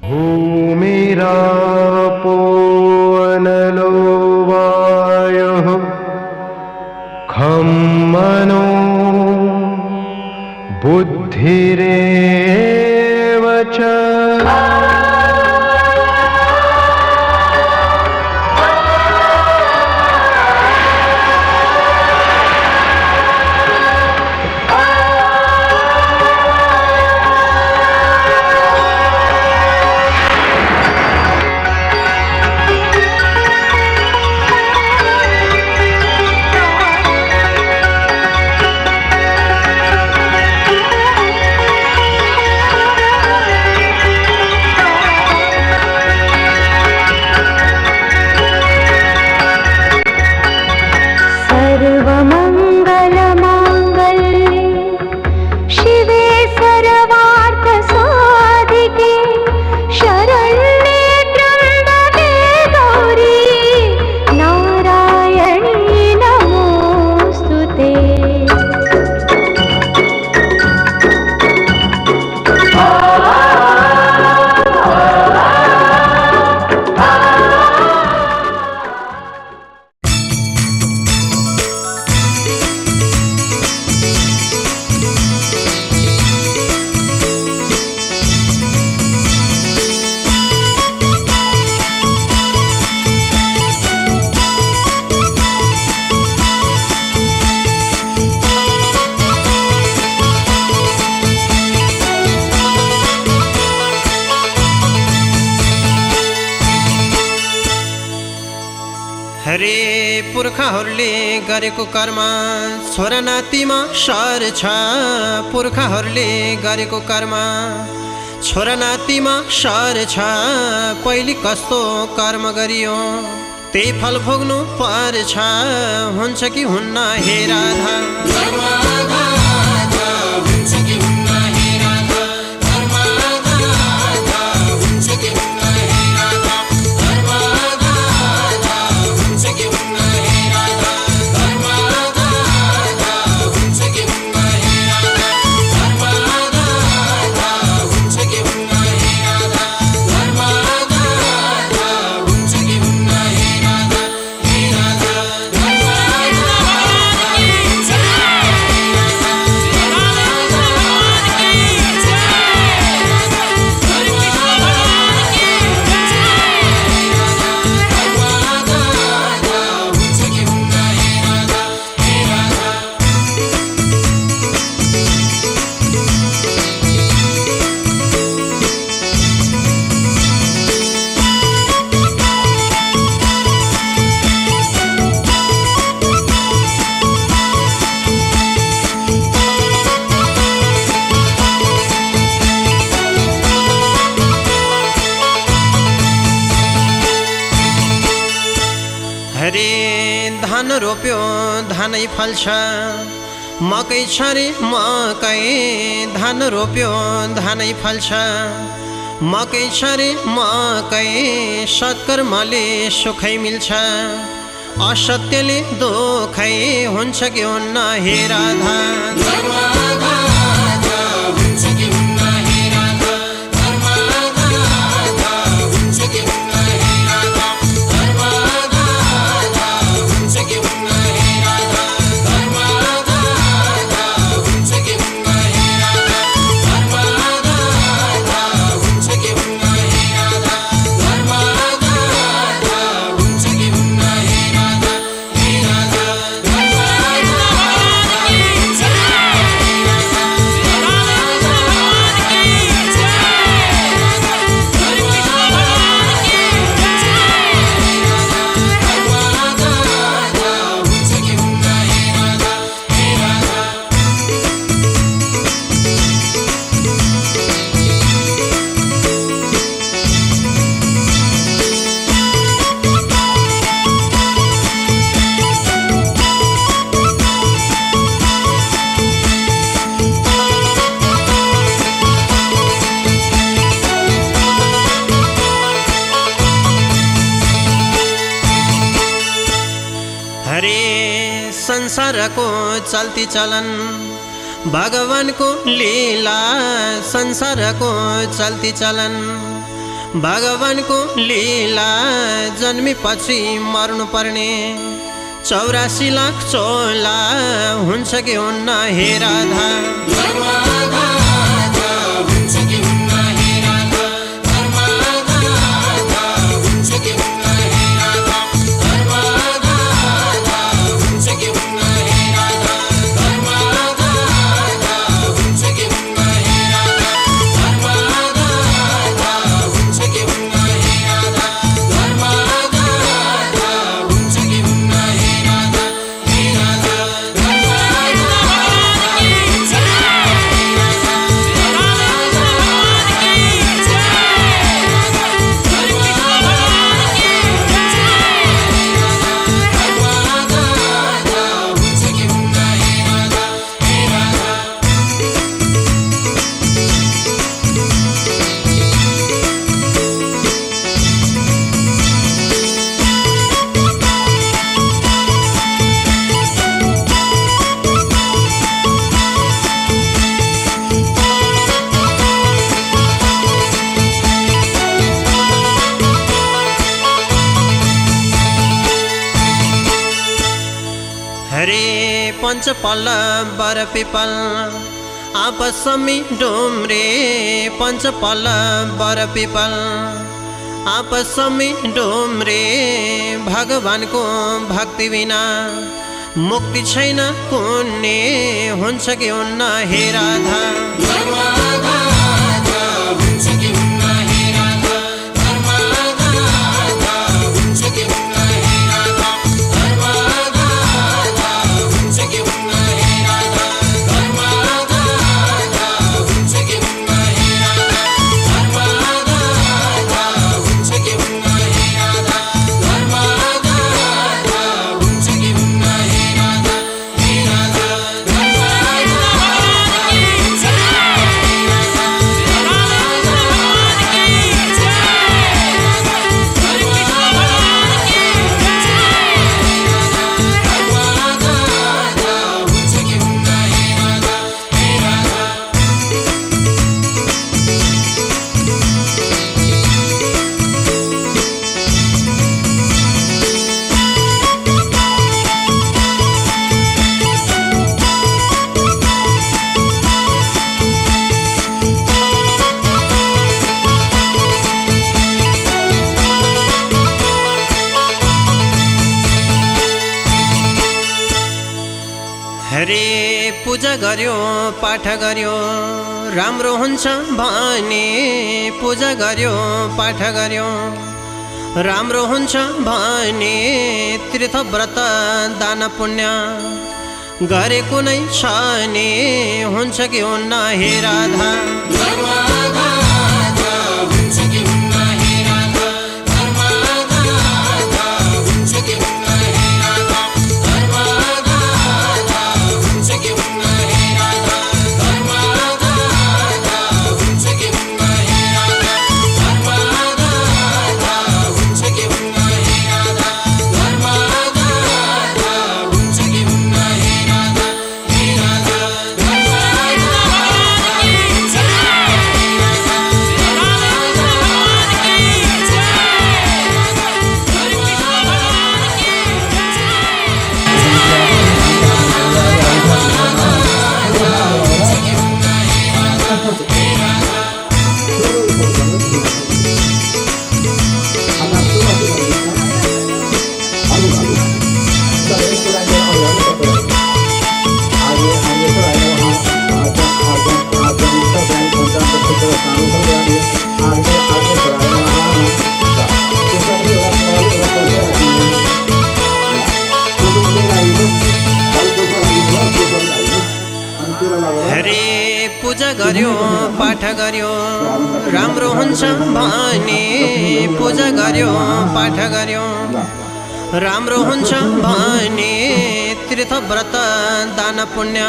भूमिरापो अनलो वायुः खं मनो बुद्धिरेव च। हरे पुर्खाहरूले गरेको कर्म छोरा नातिमा सर छ। पुर्खाहरूले गरेको कर्म छोरा नातिमा सर छ। पहिले कस्तो कर्म गरियो त्यही फल भोग्नु पर्छ। हुन्छ कि हुन्न हे राधा, धान रोप्यो धानै फल्छ। मकै छ रे मकै धान रोप्यो धानै फल्छ। मकै छ रे मकै सत्कर्मले सुखै मिल्छ। असत्यले दुखै हुन्छ कि हुन्न हे राधा, संसारको चल्ती चलन भगवानको लीला। संसारको चल्ती चलन भगवानको लीला जन्मेपछि मर्नु पर्ने 84 लाख चोला हुन्छ कि हुन्न हे राधा पंचपल्ल बर पिपल आपसमी डुम्रे पंचपल्ल बर पिपल आपसमी डुम्रे भगवानको भक्ति बिना मुक्ति छैन कुन्ने हुन्छ कि हुन्न हे राधा पूजा गर्यो पाठ गर्यो राम्रो हुन्छ भने पूजा गर्यो पाठ गर्यो राम्रो हुन्छ भने तीर्थ व्रत दान पुण्य गरे कुनै छ नि हुन्छ कि हुन्न हे राधा पूजा गर्यो पाठ गर्यो राम्रो हुन्छ भने पूजा गर्यो पाठ गर्यो राम्रो हुन्छ भने तीर्थ व्रत दान पुण्य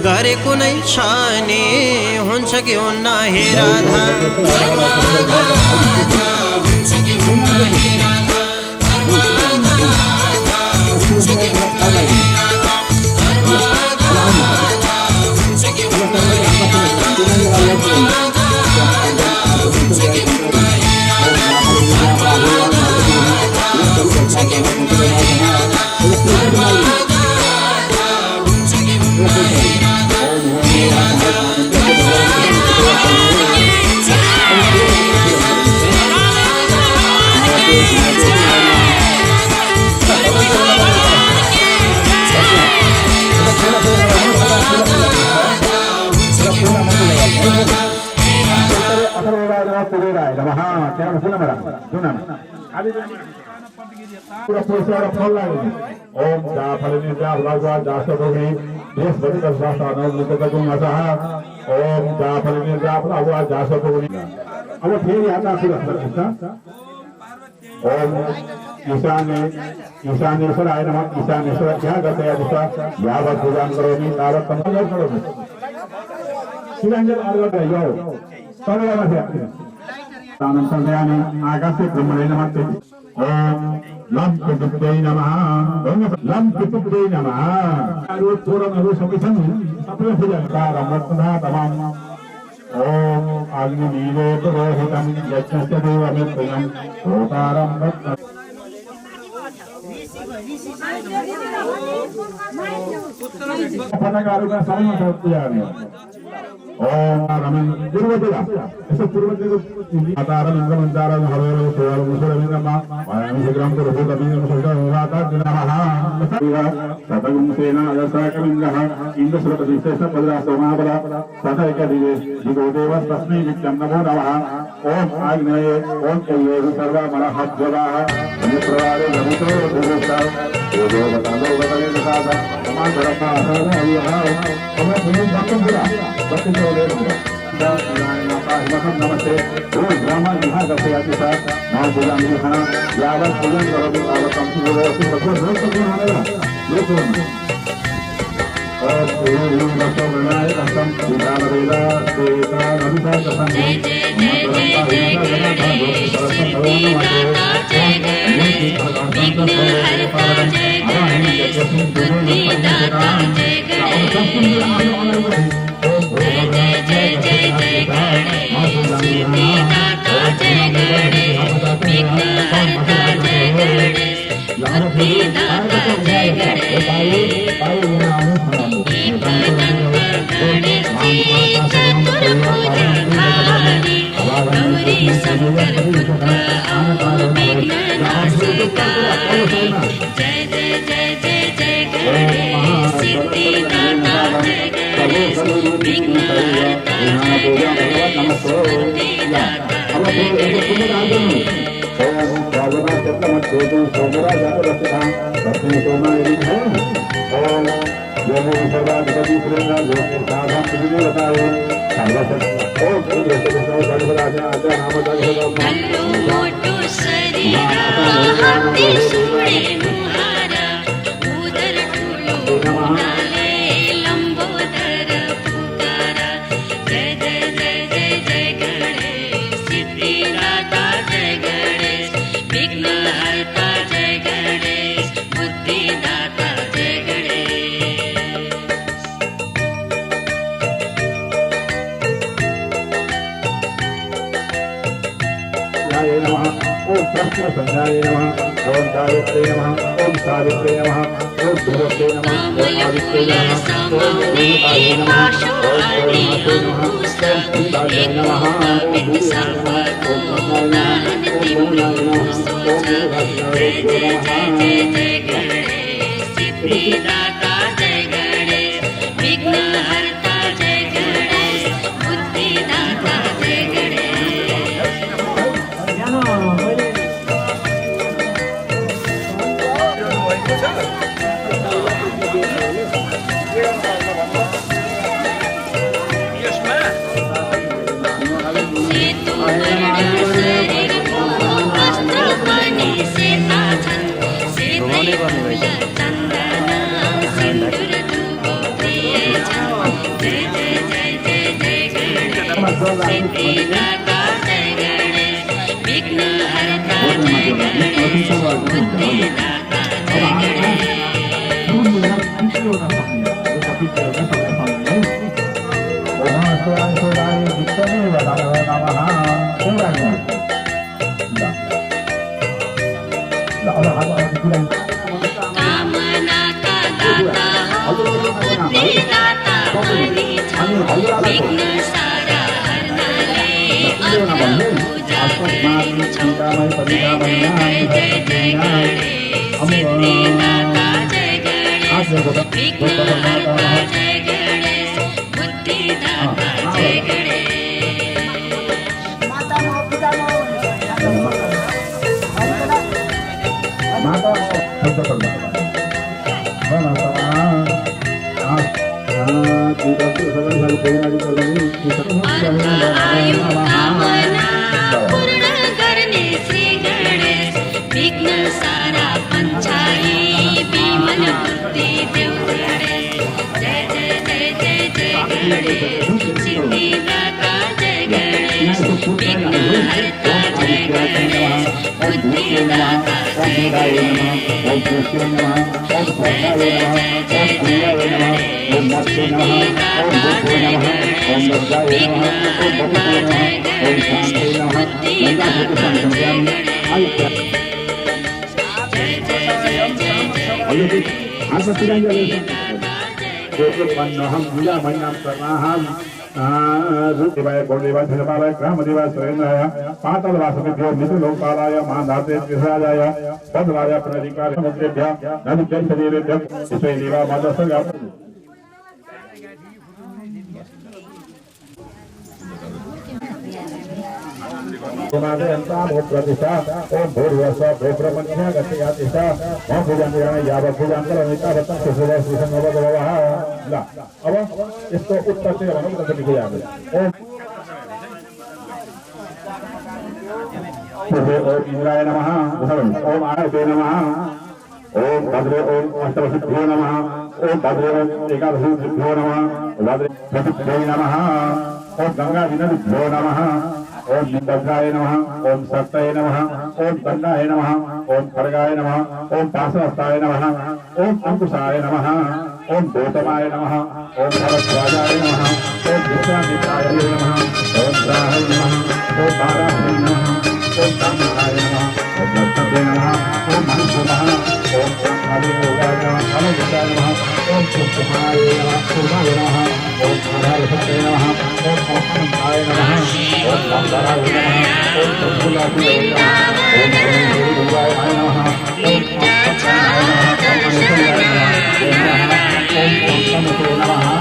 गरे कुनै छ नि हुन्छ कि हुन्न हे राधा Thank you. अथर्ववेदाय कुबेराय नमः त्यहाँ सुन मेरा सुन पूरा पुरस्कार फल लाग्यो ओम जा फलनि जा भगवा जा सदोगी देश भरि का शास्त्र नव का गुण असाह ओम जा फलनि जा भगवा जा सदोगी अब फेरि हातमा सुरक्षा ओम ईशानेश्वराय नमः ईशानेश्वर क्या करते हैं दिशा यावत् पूजन करोमि तावत् तम करोमि शिवांजल अर्घ यो सर्वदा भक्ति तानं संध्यानि आकाशे ब्रह्मणे नमः ओम लम कुटुब्दै नमः लम कुटुब्दै नमः अरु तोरणहरु सबै छन् सबैले पूजा रमतना तमाम ओम अग्निवीरे पुरोहितं यज्ञस्य देवमित्रयं ओतारं भक्त पटकाहरूका सबैमा शक्तिहरू ओम रमन पूर्वदिला यसो पूर्वदिको आतारम इन्द्रमन्तारम हरेरो सोहर मुसरमिनमा वायामि सग्राम को रघु कविं मुसलता नमः सतगुं सेना अदसाकमिन्दः इन्द्रश्रुत विशेष पदरा सोमापदा सतैक दिवे दिगोदेव तस्मै नित्यं नमो नमः ओम आग्नेये ओम कल्लेषु सर्वा मनःज्वलाः निप्रवारे नमतो भूषा ओदो बतालो बताले दादा समान धरता हरिहा हमें पुण्य भक्तों पूरा भक्ति को ले नमस्ते रोज ब्राह्मण यहाँ करते आते साथ नाम पूजा में खाना यावत पूजन करोगे तावत हम की बोलो ऐसे भगवान रोज तक नहीं आने लगा ये तो और पूरी भक्तों बनाए रसम पूजा बरेला देवता नमिता कसम जय जय जय जय जय सिद्धि दाता जय गणेश विघ्न हरता जय गणेश बुद्धि दाता जय गणेश जय जय जय जय गणेश सिद्धि दाता जय गणेश विघ्न हरता जय गणेश बुद्धि दाता जय गणेश गणेश चतुर्भुजधारी गौरी शंकर पुत्र अम्बो विघ्ननाशकारी जय जय जय जय जय गणेश सिद्धिदाता जय गणेश विघ्नहर्ता जय गणेश बुद्धिदाता जय कल्लू मोटू शरीरा हाथी सूळे मुहारा उदर ठुलो नाले लंबोदर पुकारा जय जय जय जय जय गणेश सिद्धिदाता जय गणेश विघ्नहर्ता जय गणेश बुद्धिदाता जय गणेश ओम कृष्ण संध्याय नमः ओम गायत्रे नमः ओम सावित्रे नमः ओम ध्रुवते नमः ओम आदित्ये नमः ओम देवाय नमः ओम भूताय नमः ओम जय जय जय जय गणेश सिद्धिदाता जय गणेश विघ्नहर्ता जय गणेश बुद्धिदाता जय गणेश सिद्धिदाता जय गणेश विघ्नहर्ता जय गणेश बुद्धिदाता जय कामना का दाता हो बुद्धिदाता विघ्न सारा हरना ले अग्र पूजा करे छो जय जय जय जय गणेश सिद्धिदाता जय गणेश विघ्नहर्ता जय गणेश बुद्धिदाता जय गणेश हम पूजा महिना करनाहम देवाय गौरदेवाय धर्मालय ग्रामदेवाय सुरेंद्राय पातालवासुभ्यो मित्रलोकपालाय महाधाते त्रिसराजाय पद्राय प्रणधिकार समुद्रेभ्यः नदीजलशरीरेभ्यः विश्वेदेवा मादसर्गा प्रतिष्ठा ओम भूर्वस्व भूप्रपंचा गतियातिष्ठा ओम पूजांगिराण यावत् पूजांकरमिता भक्तं सुसुर सुसंगवदवः ला अब इसको उत्तर से हम लोग लिखे जाएंगे ओम इंद्राय नमः ओम आयते नमः ओम भद्रे ओम अष्टवसुभ्यो नमः ओम भद्रे ओम एकादशभ्यो नमः भद्रे चतुर्भ्यो नमः ओम गंगा विनद्भ्यो नमः ओम निबद्धाय नमः ओम सत्ताय नमः ओम दंडाय नमः ओम खड्गाय नमः ओम पाशहस्ताय नमः ओम अंकुशाय नमः ओम गौतमाय नमः ओम भरद्वाजाय नमः ओम विश्वामित्राय नमः ओम राहाय नमः ओम बाराहाय नमः ओम कामहाय नमः ओम दत्ताय नमः ओम मनसुमः ओम आदियोगाय नमः अनंताय नमः ओम सुखमाय नमः सुरमाय नमः ओम आधारभूताय नमः ओम अनंताय नमः ओम नमः ओम सुखुलाय नमः ओम गुरुवाय नमः ओम अक्षराय नमः ओम नमो नमः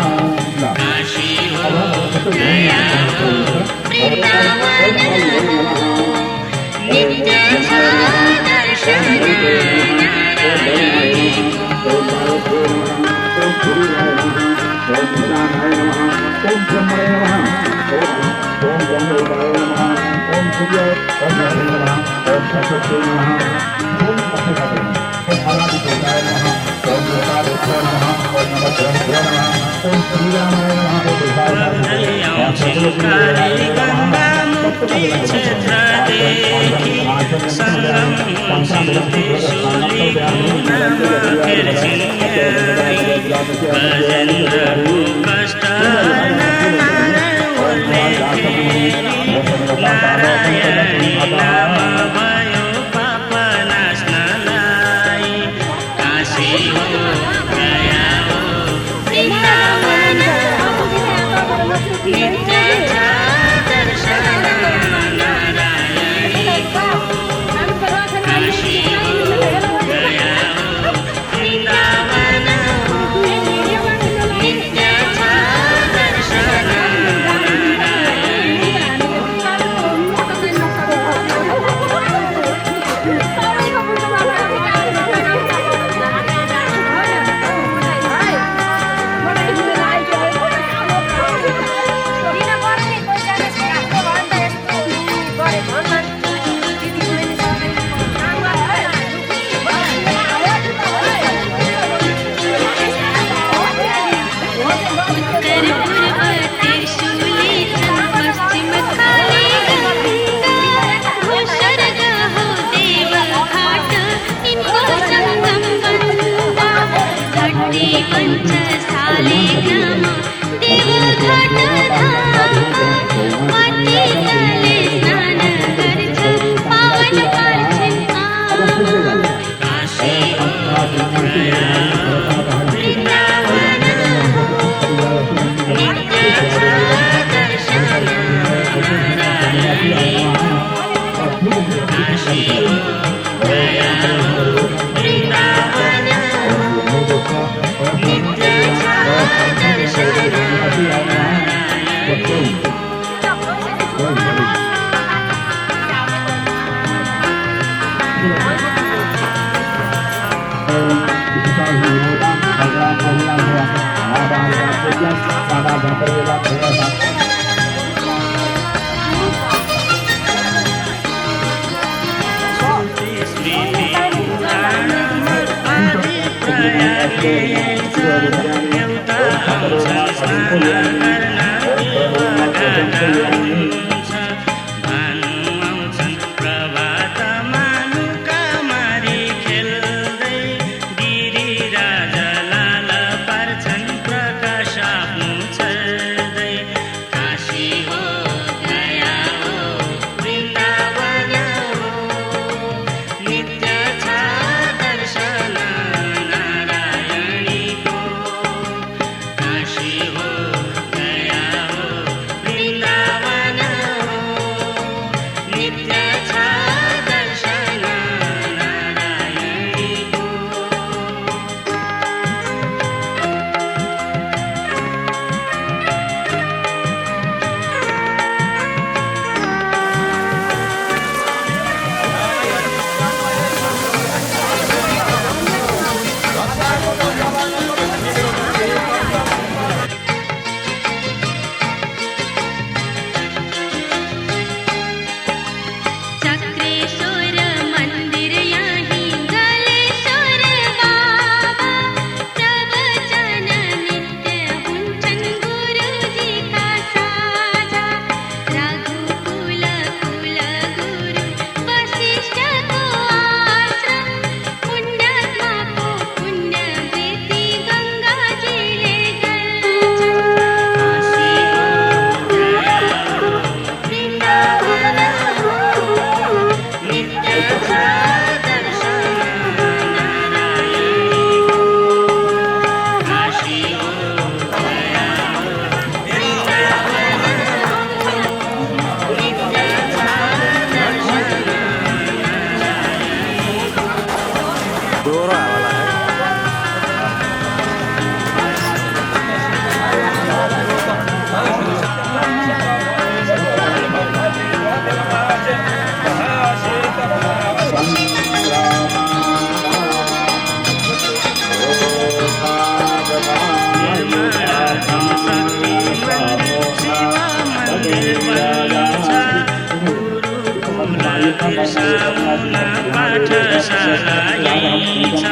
सामुना पाठशाला यही छ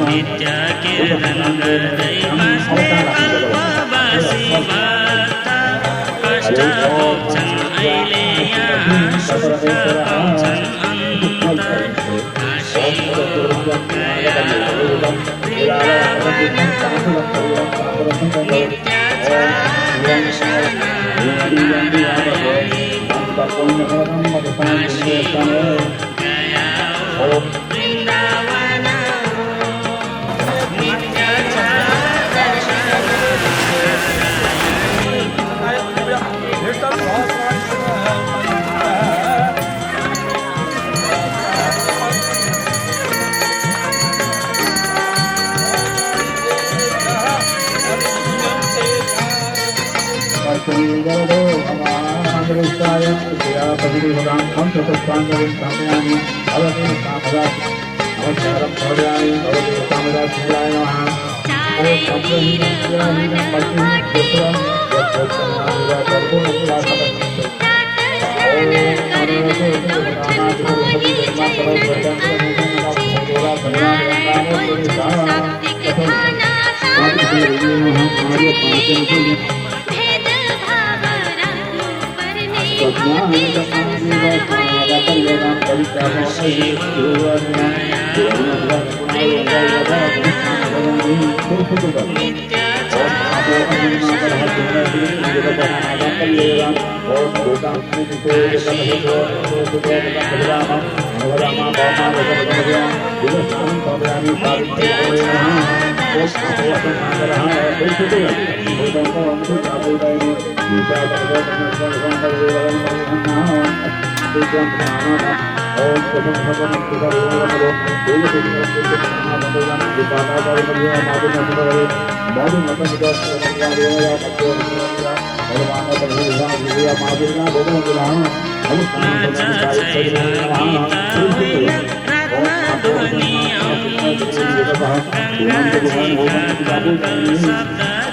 नित्य कीर्तन गर्दै बस्ने कल्पवासी भक्त कष्ट भोग्छन् अहिले यहाँ सुख पाउँछन् अन्तै काशीको गया वृन्दावन नित्य छ दर्शन काशीको गया वृन्दावन नित्य छ दर्शन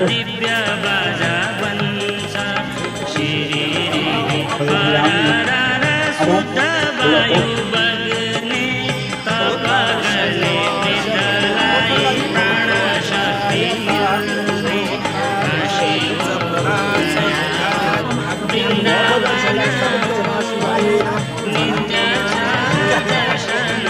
दिव्य बाजा बन्छ शुद्ध वायु बग्ने तप गर्ने मृतलाई प्राण शक्ति मिल्ने काशीको वृन्दावन नित्य छ दर्शन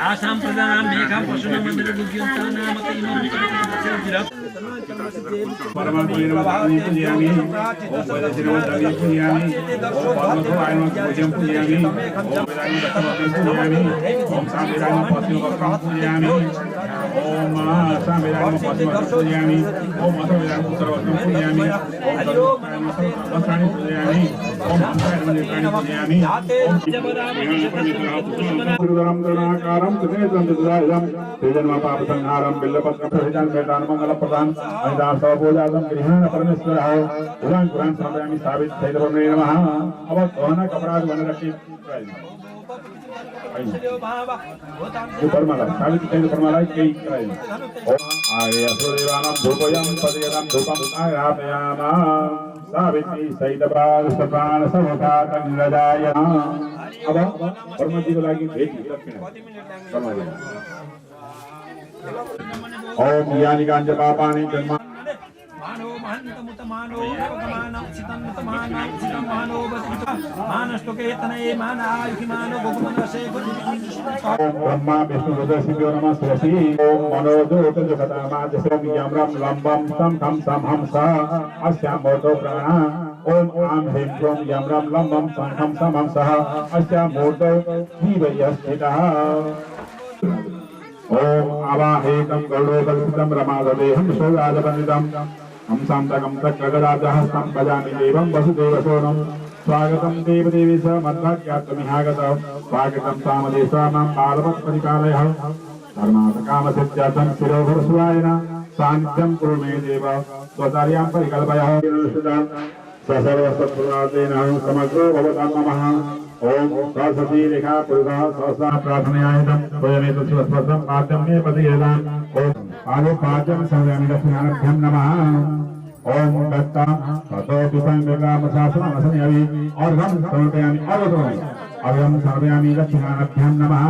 आसाम प्रधान मेघा पशुन मंदिर सावित्री सहितबाल सपान समोकात निरजाय अब परमजीको लागि भेट ओम ज्ञानिकाञ्च पापानि जन्म मानो महन्तमुतमानो भगवानो चितन्तमानो चितमानो बसितो मानस्तुके तनये मानायुहिमानो भगवनसे ओम ब्रह्मा विष्णु रुद्र शिवो नमः स्वस्ति ओम मनोदूत जगतामा जसोम यमरम लंबम तम खम सम हमसा अस्याम मोतो प्राणा ओम आम ह्रीं क्रों यमरम लंबम तम खम सम हमसा अस्याम मोतो जीवयस्थितः ओम आवाहेतं गरुडोपस्थितं रमादेहं शौराजवन्दितं हंसान्तकं तक्रगदाजहस्तं भजामि देवं वसुदेवसोनं स्वागतं देवदेवी स मद्भाग्यात्मिहागत स्वागतं सामदेशानां बालवत्परिपालयः धर्मार्थकामसिद्ध्यर्थं शिरोभरसुरायण सान्निध्यं कुरु मे देव स्वचार्यां परिकल्पयः सर्वसत्पुरातेन समग्रो भवतां नमः ओम सरस्वती रेखा पुरुषः सहसा प्रार्थनयायतं स्वयमेतस्वस्पर्शं पाद्यं मे पतियेदान् ओम आलो पाद्यं सर्वयामि दक्षिणाभ्यां नमः ओम दत्ता ततो पितांगकामशासनमसनयामि अर्घं समर्पयामि अर्घं समर्पयामि दक्षिणाभ्यां नमः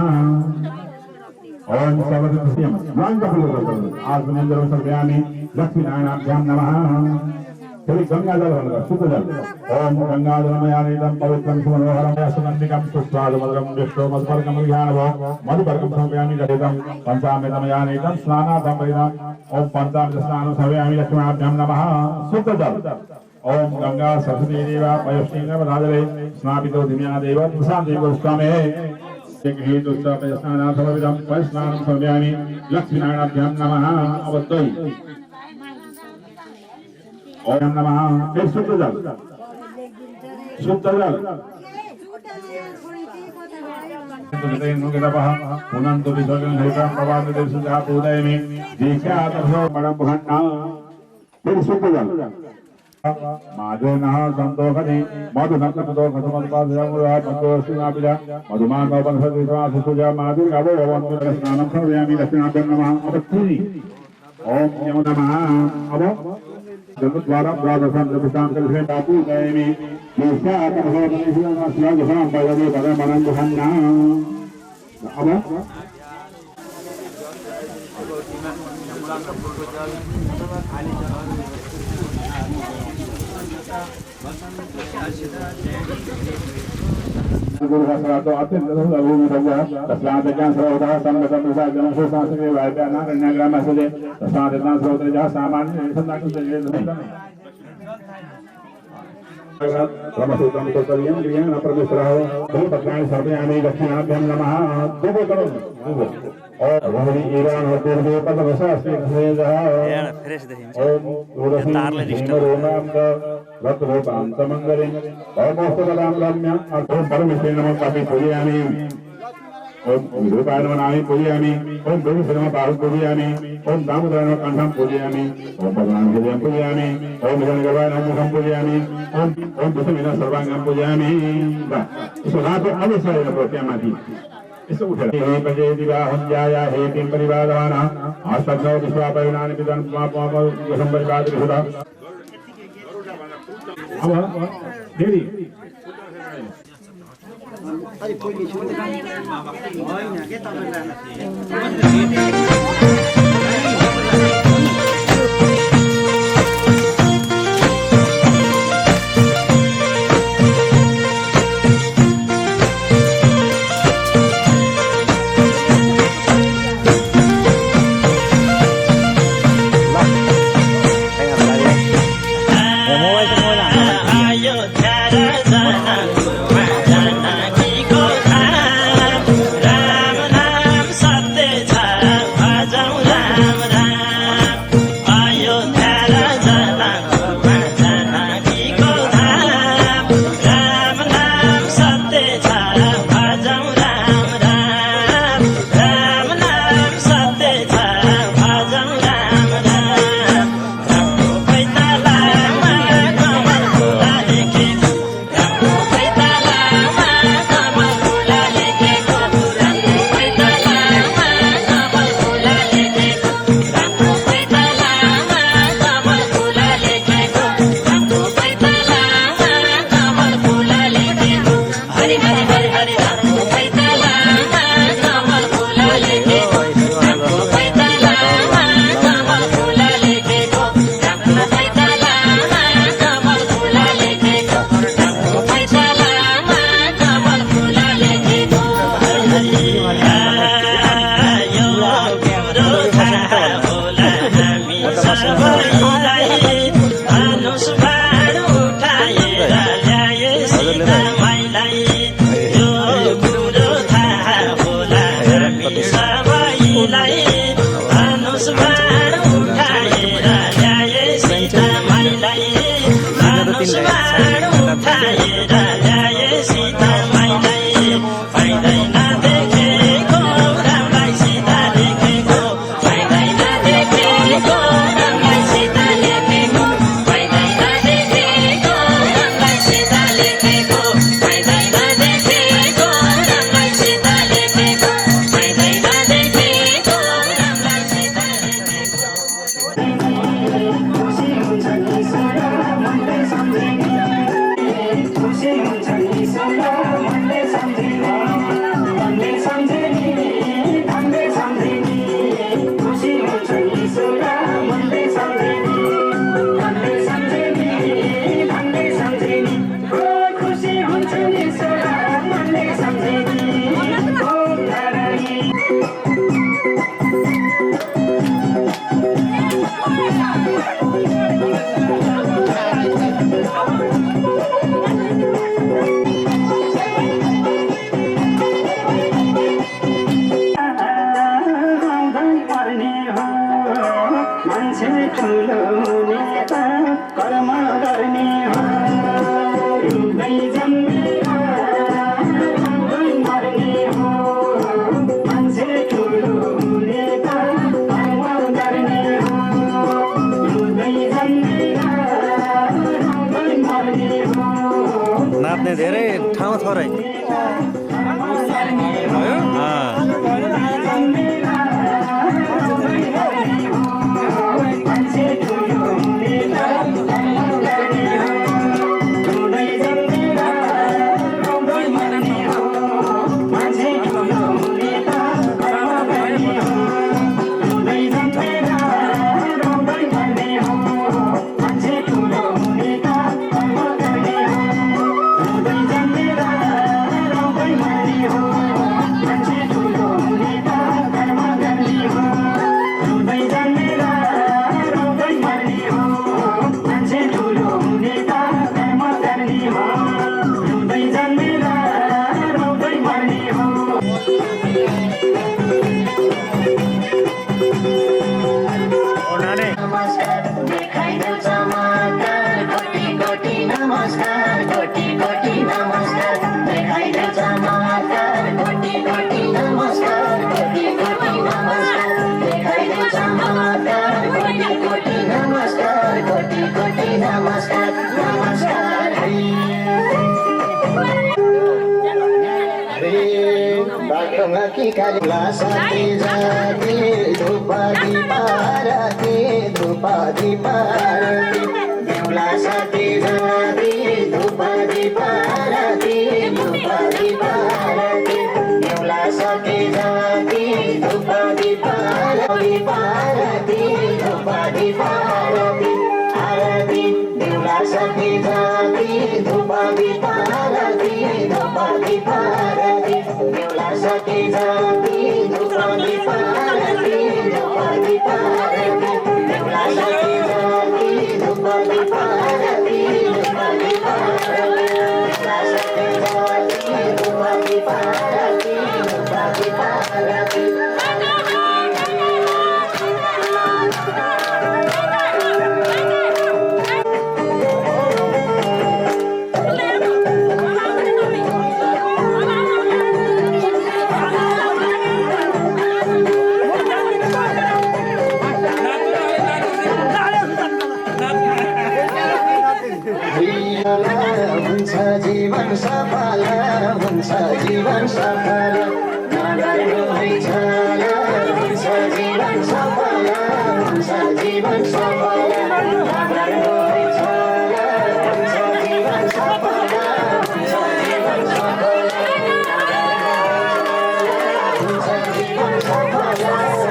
ओम सर्वदृश्यं नांगफलम् आत्मनिर्भरं समर्पयामि दक्षिणाभ्यां नमः श्री गंगाजल शुद्ध जल ओम गंगाजलमयानीतं पवित्रं सुमनोहरं सुगन्धिकं सुस्वादुमधुरं विष्णुमस्पर्कं विज्ञानभो मधुपर्कं समर्पयामि दधितं पञ्चामृतमयानीतं स्नानार्थं परिणाम ओम पञ्चामृतस्नानं समर्पयामि लक्ष्मीभ्यां नमः शुद्ध जल ओम गंगा सरस्वती देवा पयोष्णी नर्मदाजले स्नापितो दिव्या देव तुषां देव गोस्वामे हेतुस्तापय स्नानार्थं समर्पितं स्नानं समर्पयामि लक्ष्मीनारायणाभ्यां नमः अवद्वै ओम नमः फिर शुद्ध जल पुनंतु विसर्जन हेतम प्रवाद देशजा पूजयामि दीक्षातभो परमभन्ना फिर शुद्ध जल माधुनः संतोषति मधुनक्तदोषसमत्पादयामुरा पंचोस्नापिला मधुमान भवनसदिवासुजा माधुर्गावो भवन्तु स्नानं समर्पयामि दक्षिणाभ्यां नमः अपत्तिनि ओम नमो नमः अब द्वारा द्वादशं प्रविष्टां कलशे बापू गयमि दीक्षातभवननिशिलां पदवी पदमनं गुहन्ना अब गुरुशास्त्रातो अत्यंत भूमि भव्य तस्मादेकां सर्वदा संगतं विसाजनं सुशासने वायव्यानां रण्यग्रामसजे तस्मादेकां सर्वदा सामान्य संदाकुं ब्रह्मसूत्रं तोतर्यं क्रियाण परमेश्वरः भूपत्राणि सर्वयामि दक्षिणाभ्यां नमः दुबोकरं और भूमि ईरान और पूर्वे पदवशास्त्रे खसेजः ओम गुरुरश्मि हेमरोमां रत्नोपान्तमङ्गलिं ओमोस्तदां रम्यां अर्थं परमेश्वरे नमः पापि पूजयामि ओम विरूपाय नमः पूजयामि ओम ब्रह्मश्री नमः बाहु पूजयामि ओम दामोदराय नमः कंठं पूजयामि ओम भगवान् हृदयं पूजयामि ओम विष्णुगवाय नमः मुखं पूजयामि ओम विष्णुविना सर्वांगं पूजयामि सुधातो अवसरेण प्रत्यामाति इस उठे हे पजे दिवाहं जाया हे किं परिवादाना आस्तग्नो विश्वापरिणानि पिदं पापम संपरिवाद विहुदा अब देरी अरे कोही छोड्दै हैन के तपाईलाई Sa ठुलो हुने त कर्म गर्ने हो रुँदै जन्मेर रुँदै मर्ने हो मान्छे ठुलो हुने त कर्म गर्ने हो रुँदै जन्मेर रुँदै मर्ने हो नाच्ने धेरै ठाउँ थोरै की कालिला साथी जाती धूपादी पारती धूपादी पारती देवला साथी जाती धूपादी पारती धूपादी पारती देवला साथी जाती धूपादी पारती पारती धूपादी पारती आरती देवला साथी जाती धूपादी पारती धूपादी पारती देवला साथी जाती धूपादी पारती धूपादी पारती देवला साथी जाती धूपादी पारती धूपादी पारती देवला साथी जाती धूपादी पारती धूपादी पारती हुन्छ जीवन सफल हुन्छ जीवन सफल नगर्नु है छल हुन्छ जीवन सफल हुन्छ जीवन सफल नगर्नु है छल हुन्छ जीवन सफल हुन्छ जीवन सफल हुन्छ जीवन सफल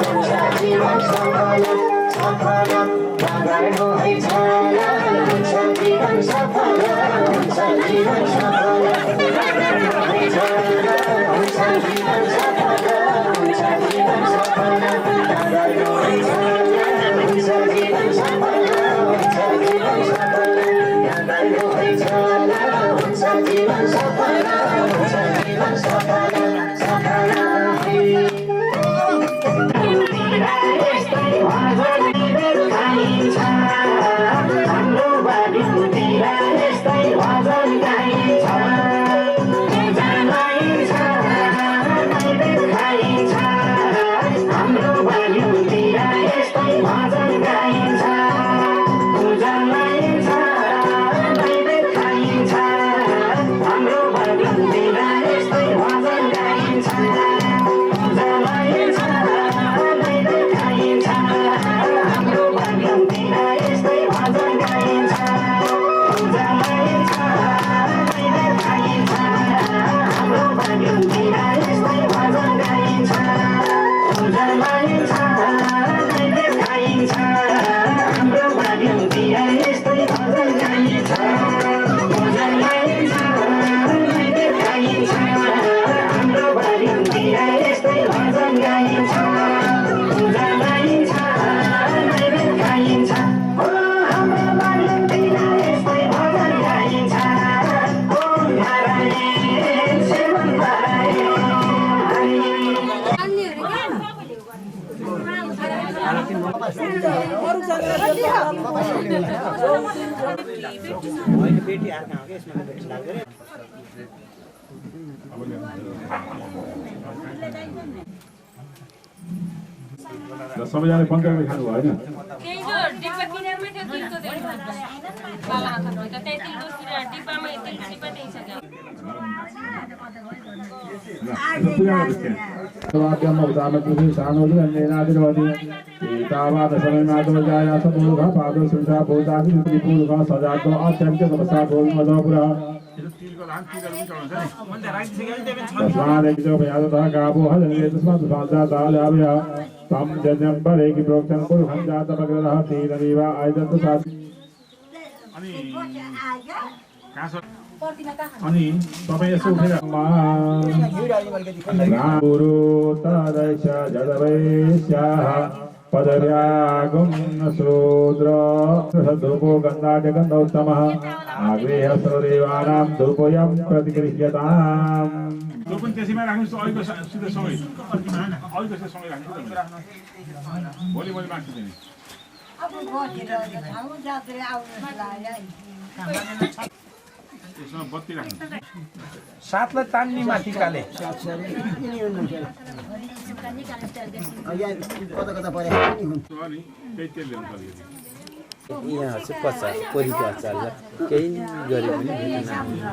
हुन्छ जीवन सफल सफल नगर्नु है छल हुन्छ जीवन सफल हुन्छ जीवन सफल नगर्नु है छल हुन्छ जीवन सफल हुन्छ जीवन सफल नगर्नु है छल हुन्छ जीवन सफल हुन्छ जीवन सफल नगर्नु है छल हुन्छ जीवन सफल हुन्छ जीवन सफल सफल हाम्रो बारीतिर यस्तै भजन गाइन्छ सबैजनाले पङ्कजले खानु भयो होइन त्यही जो डिब्बा किनारमै थियो तिलको तेल बाबामा खानु त त्यही तिलको डिब्बामै तिलको डिब्बा त्यही छ तम जन्म परे की प्रोक्षण को खंजात बग्रह तीरवीवा आयदत साथ अनि तपाईं यसो उठेर गुरु तदश जदवैस्याः पदव्यागुं शूद्र धूपो गन्धाढ्य गन्धोत्तमः आग्रेह सर्वदेवानां धूपोऽयं प्रतिगृह्यताम् त्यो पनि त्यसैमा राख्नुस् अहिलेको सिधै सँगै अहिलेको सँगै राख्नु भोलि भोलि माग्छु दिने यसमा बत्ती राख्नु सातलाई तान्ने माथिकाले अनि त्यही तेल ल्याउनु पर्यो यहाँ चाहिँ पचास पोरीको अचारलाई केही गरे पनि भेट्दैन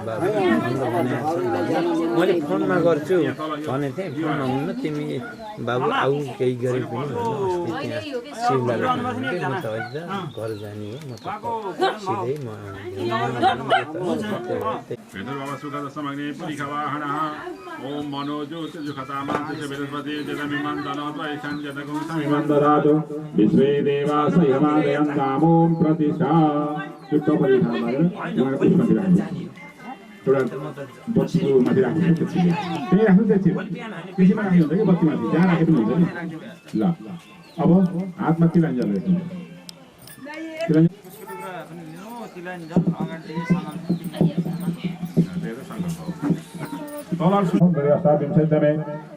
बाबु हाम्रो बनाएको छ मैले फोनमा गर्छु भनेको थिएँ फोनमा हुन्न तिमी बाबु आऊ केही गरे पनि अस्ति त्यहाँ शिवलाई राख्नुहुन्थ्यो म त अहिले घर जाने हो म त सिधै म बाबा सुख दशमग्ने परिखवाहनः ओम मनोज्योतिजुखतामान्तच बृहस्पति जगमिमं दनोद्वैषं जगुं समिमं ददातु विश्वे देवास हिमालयं नामों प्रतिष्ठा चित्त परिधान भएर उहाँको पनि माथि राख्नु एउटा बत्तीको माथि राख्नु त्यही राख्नु त्यसमा राख्नु हुन्छ कि बत्ती माथि जहाँ राखे पनि हुन्छ नि ल अब हातमा तिरञ्जन राख्नु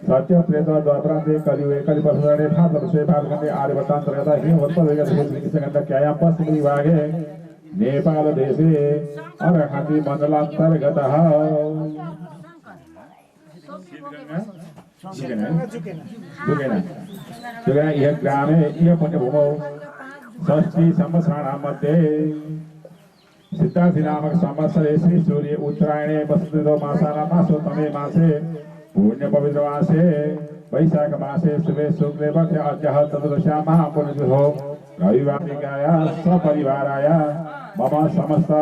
सत्य प्रेत द्वापरान्ते कलियुगे कलिवर्षे भाद्रवर्षे भाद्रखण्डे आर्यवर्तान्तर्गत हिमवत्पदेकस्यां पश्चिम विभागे नेपाल देशे अर्घाति मण्डलान्तर्गतः इह ग्रामे इह पुण्यभूमौ षष्ठी संवत्सराणां मध्ये सिद्धार्थी नामक संवत्सरे श्री सूर्य उत्तरायणे वसंतो मासानां मासोत्तमे मासे पुण्य पवित्र मासे वैशाख मासे शुभे शुक्ले पक्षे अद्यः चतुर्दश्यां महापुण्यतिथौ रविवारिकाय सपरिवाराय मम समस्त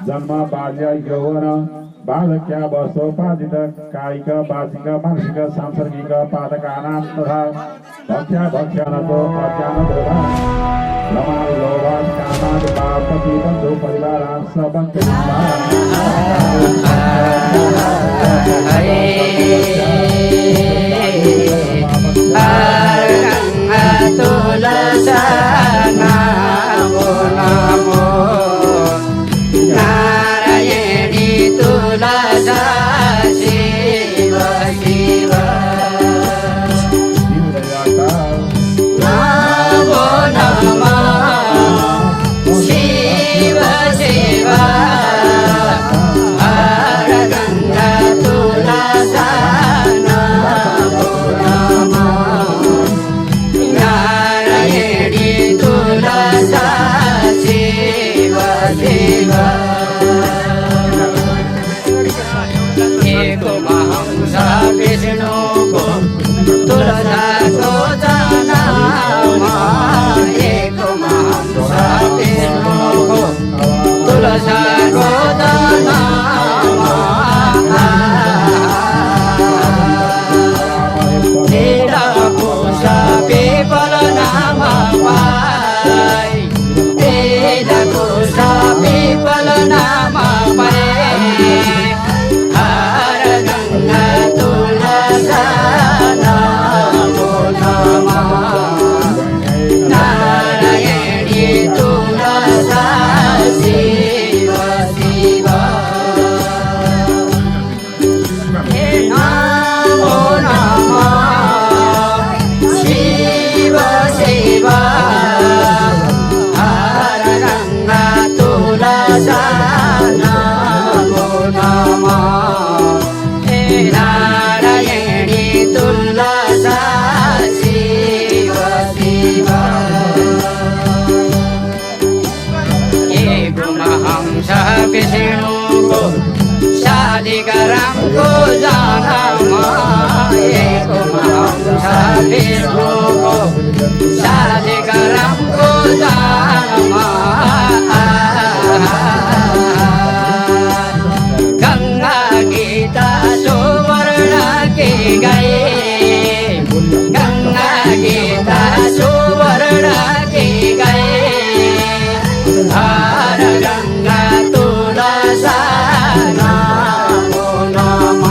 जन्म बाल्य यौवन बालक्यावस्थोपादित कायिक वाचिक मानसिक सांसर्गिक पादकानां तथा भक्ष्याभक्ष्यानतो अज्ञानद्रवा लमान् लोभान् कामान् पापति बन्धु परिवारान् नारायणी विष्णुको शालिग्रामको जन्ममा विष्णुको शालिग्रामको जन्ममा गङ्गा गीता सुवर्ण के गए गङ्गा गीता सुवर्ण के गए हर गङ्गा तुलसा नमो नमः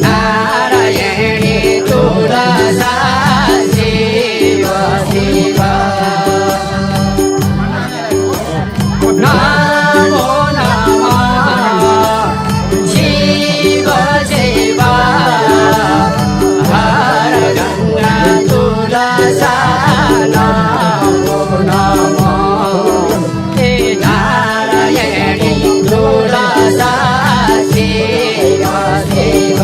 नारायणी तुलसा शिव शिव नमो नमः शिव शिव हर गङ्गा तुलसा नमो नमः हे नारायणी तुलसा शिव शिव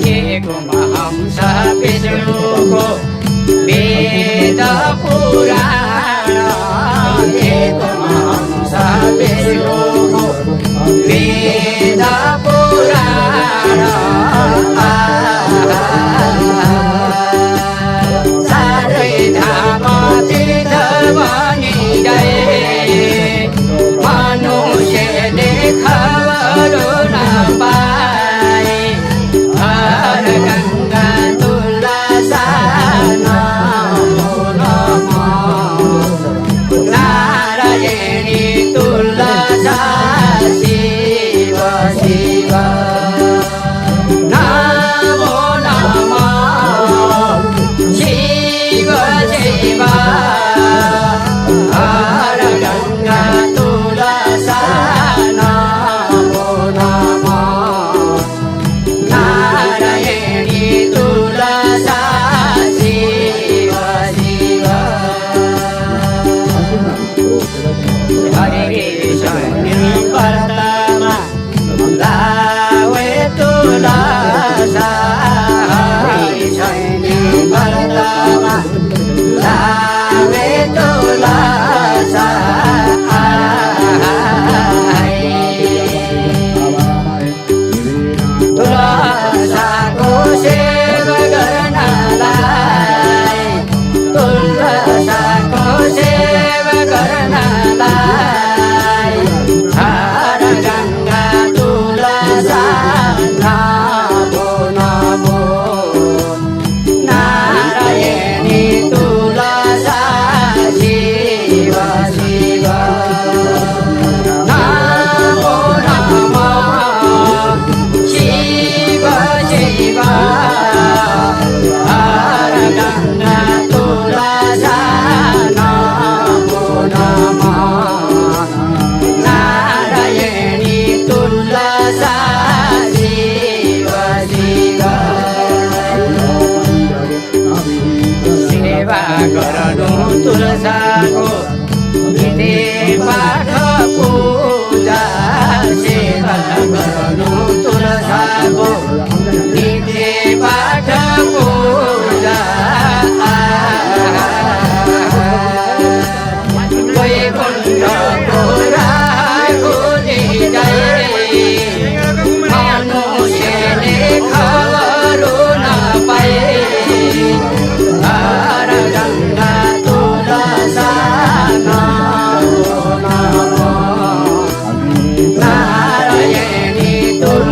हे गुमहंस विष्णुको वेद पुराण हे गुमहंस विष्णुको वेद पुराण सारै धाम तीर्थ बनि गए मनुष्यले खबरो नपाए हर गङ्गा तुलसा नमो नमः नारायणी तुलसा शिव शिव नमो नमः शिव शिव हर गङ्गा तुलसा नमो नमः नारायणी तुलसा शिव शिव हरे शनि पर्दमा लावे तुलसा हरे शनि पर्दमा लावे तुलसा तुलसाको सेवा गर्नलाई तुलसाको सेवा गर्नलाई हर गङ्गा तुलसा नमो नमो नारायणी तुलसा शिव शिव नमो नमः शिव शिव हर गङ्गा तुलसा नमो नमः नारायणी तुलसा शिव शिव सेवा गर्नु तुलसाको नित्य पाठ पूजा सेवा गर्नु तुलसाको नित्य पाठ पूजा वैकुण्ठको रायको जय मनुष्यले खबरो नपाए हर गङ्गा तुलसा नमो नमः नारायणी तुलसा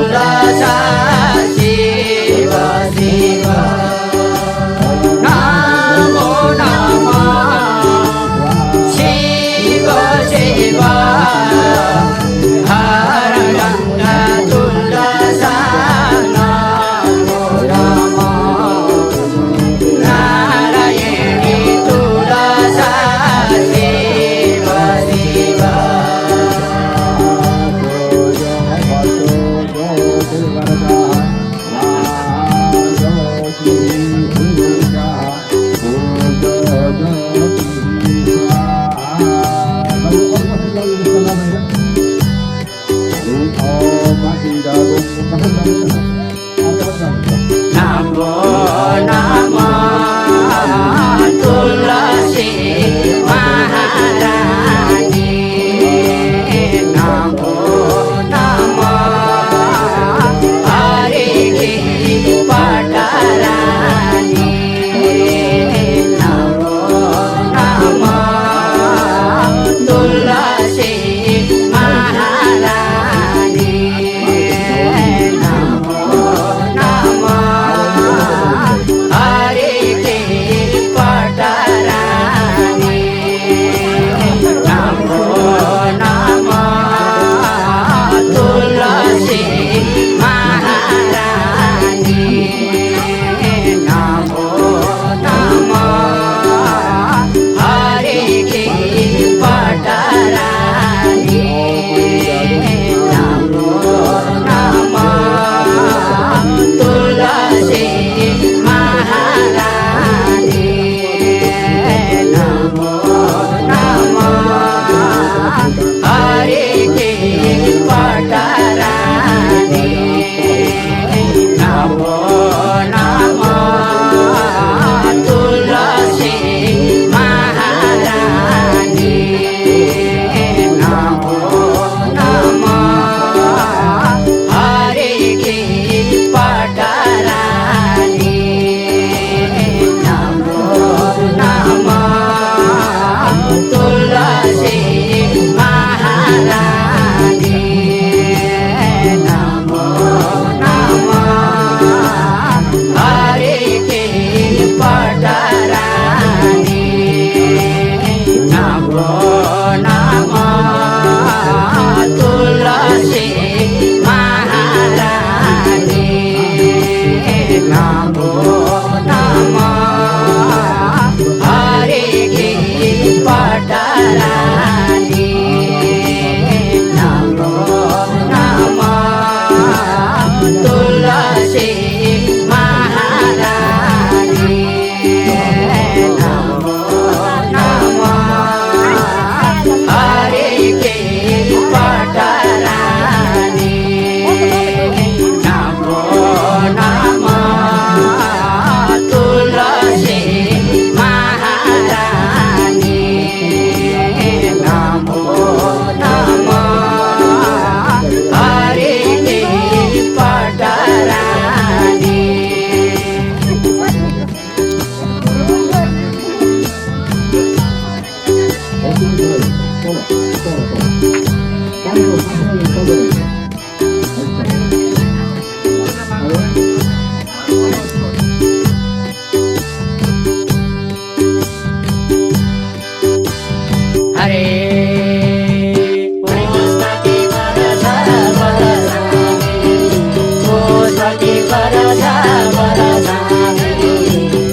पुष्पकी वरदा वरदानी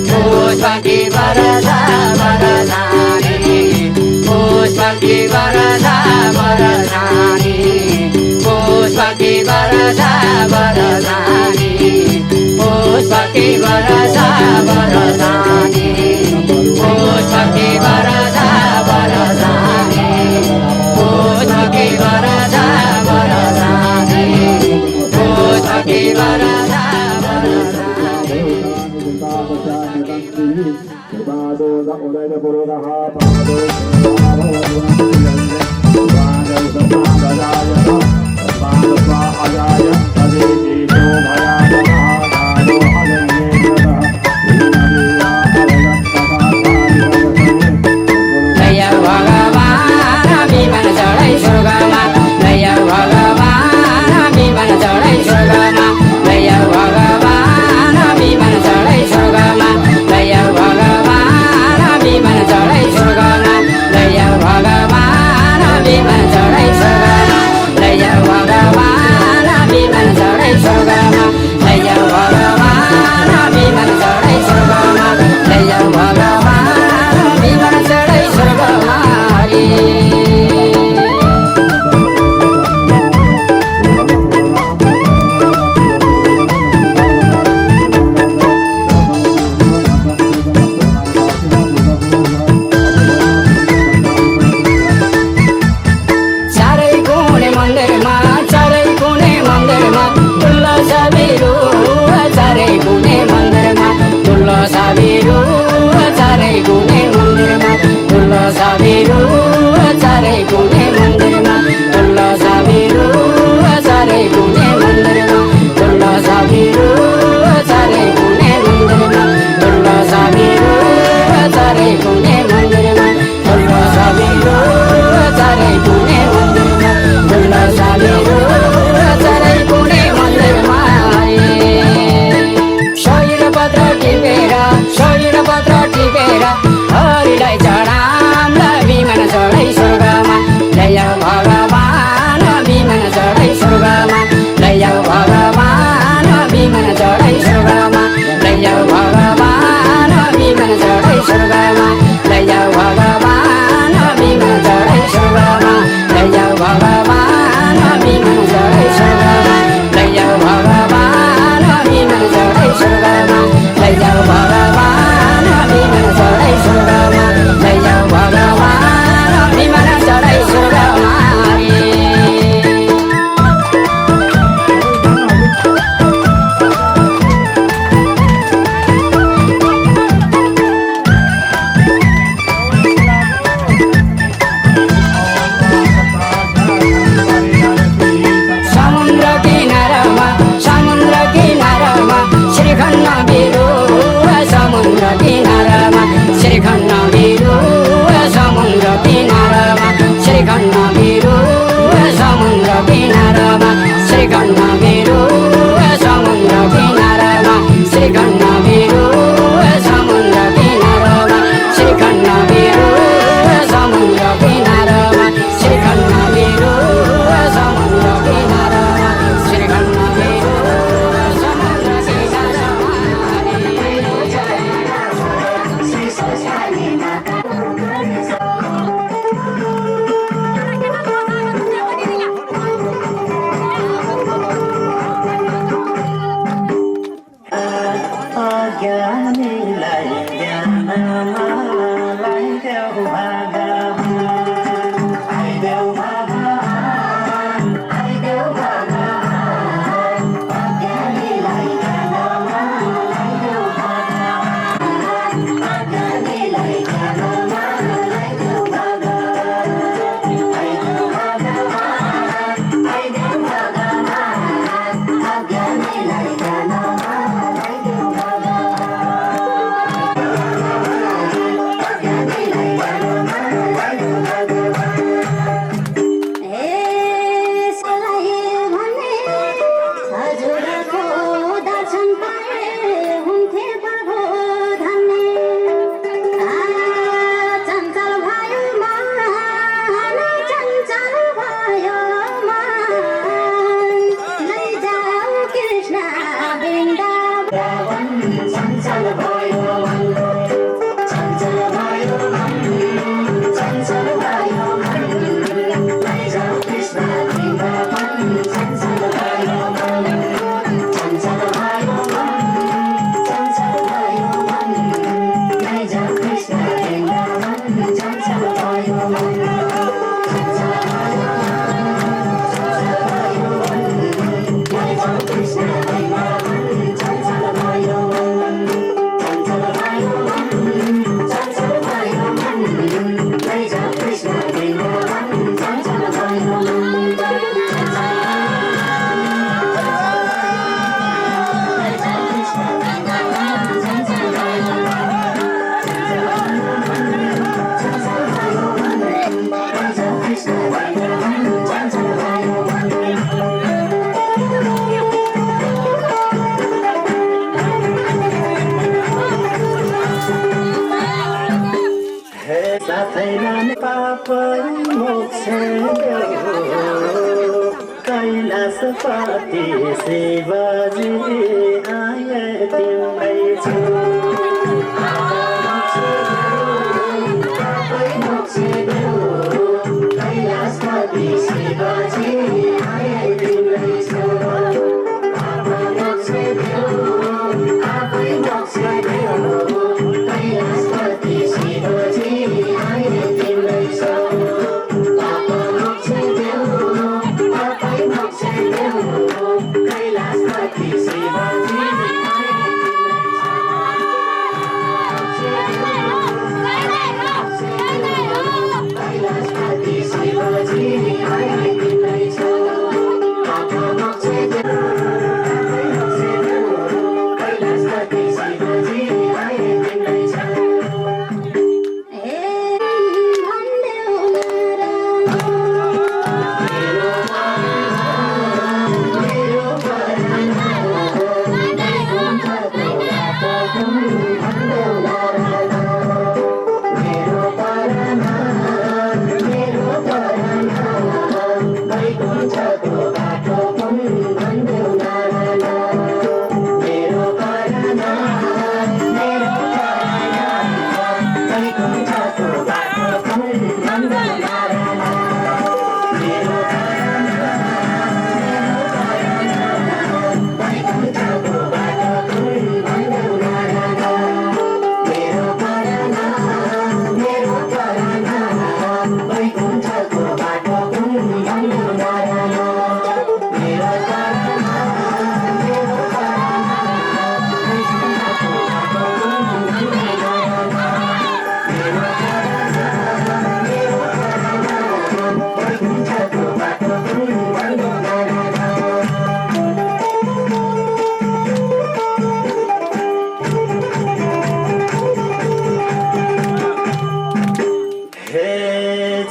पुष्पकी वरदा वरदानी पुष्पकी वरदा वरदानी पुष्पकी वरदा वरदानी पुष्पकी वरदा वरदानी पुष्पकी वरदा वरदानी पुष्पकी वरदा वरदानी पुष्पकी वरदा छैन पाप मोक्ष कैलाशपति शिवजी आए तिम्रै छु कैलाशपति शिवजी आए तिम्रै छु कैलाशपति शिवजी आए तिम्रै छु कैलाशपति शिवजी कैलाशपति शिवजी आए तिम्रै छु कैलाशपति शिवजी आए तिम्रै छु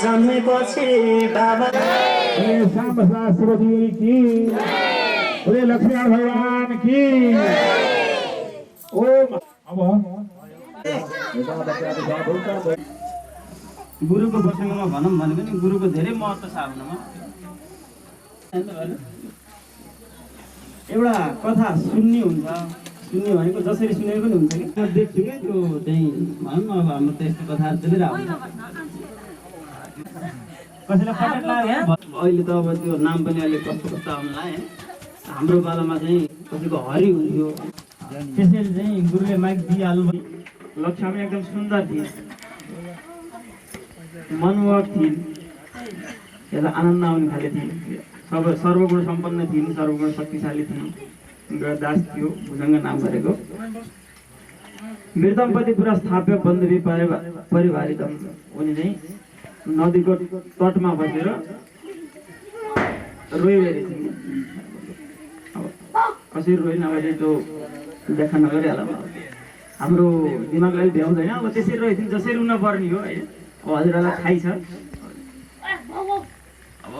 जन्मेपछि बाबा श्यामसा शिवजी की बोले लक्ष्मीनारायण भगवान की ओम अब गुरुको प्रसङ्गमा भनौँ भने पनि गुरुको धेरै महत्त्व छ आफ्नोमा एउटा कथा सुन्ने हुन्छ सुन्ने भनेको जसरी सुने पनि हुन्छ कि म देख्छु कि त्यो चाहिँ भनौँ न अब हाम्रो त यस्तो कथाहरू चलिरहेको हुन्छ कसैलाई पटक लाग्यो अहिले त अब त्यो नाम पनि अहिले कस्तो कस्तो आउनु लाग्यो हाम्रो पालामा चाहिँ कसैको हरि हुन्थ्यो त्यसैले चाहिँ गुरुले माइक दिइहाल्नु लक्ष्मी एकदम सुन्दर थिए मनमोहक थिइन् यसलाई आनन्द आउने खाले थिए सर्वगुण सम्पन्न थिइन् सर्वगुण शक्तिशाली थिइन् दास थियो भुजङ्ग नाम गरेको मृदम्पति पुरा स्थाप्य बन्धवी परिवारितम उनी चाहिँ नदीको तटमा बसेर रोइरहेको थिइन् अब कसरी रोइन अब त्यो व्याख्या नगरिहाल हाम्रो दिमागलाई भ्याउँदैन अब त्यसरी रहेको थिइन् जसरी रुन पर्ने हो होइन अब हजुरहरूलाई थाहै छ अब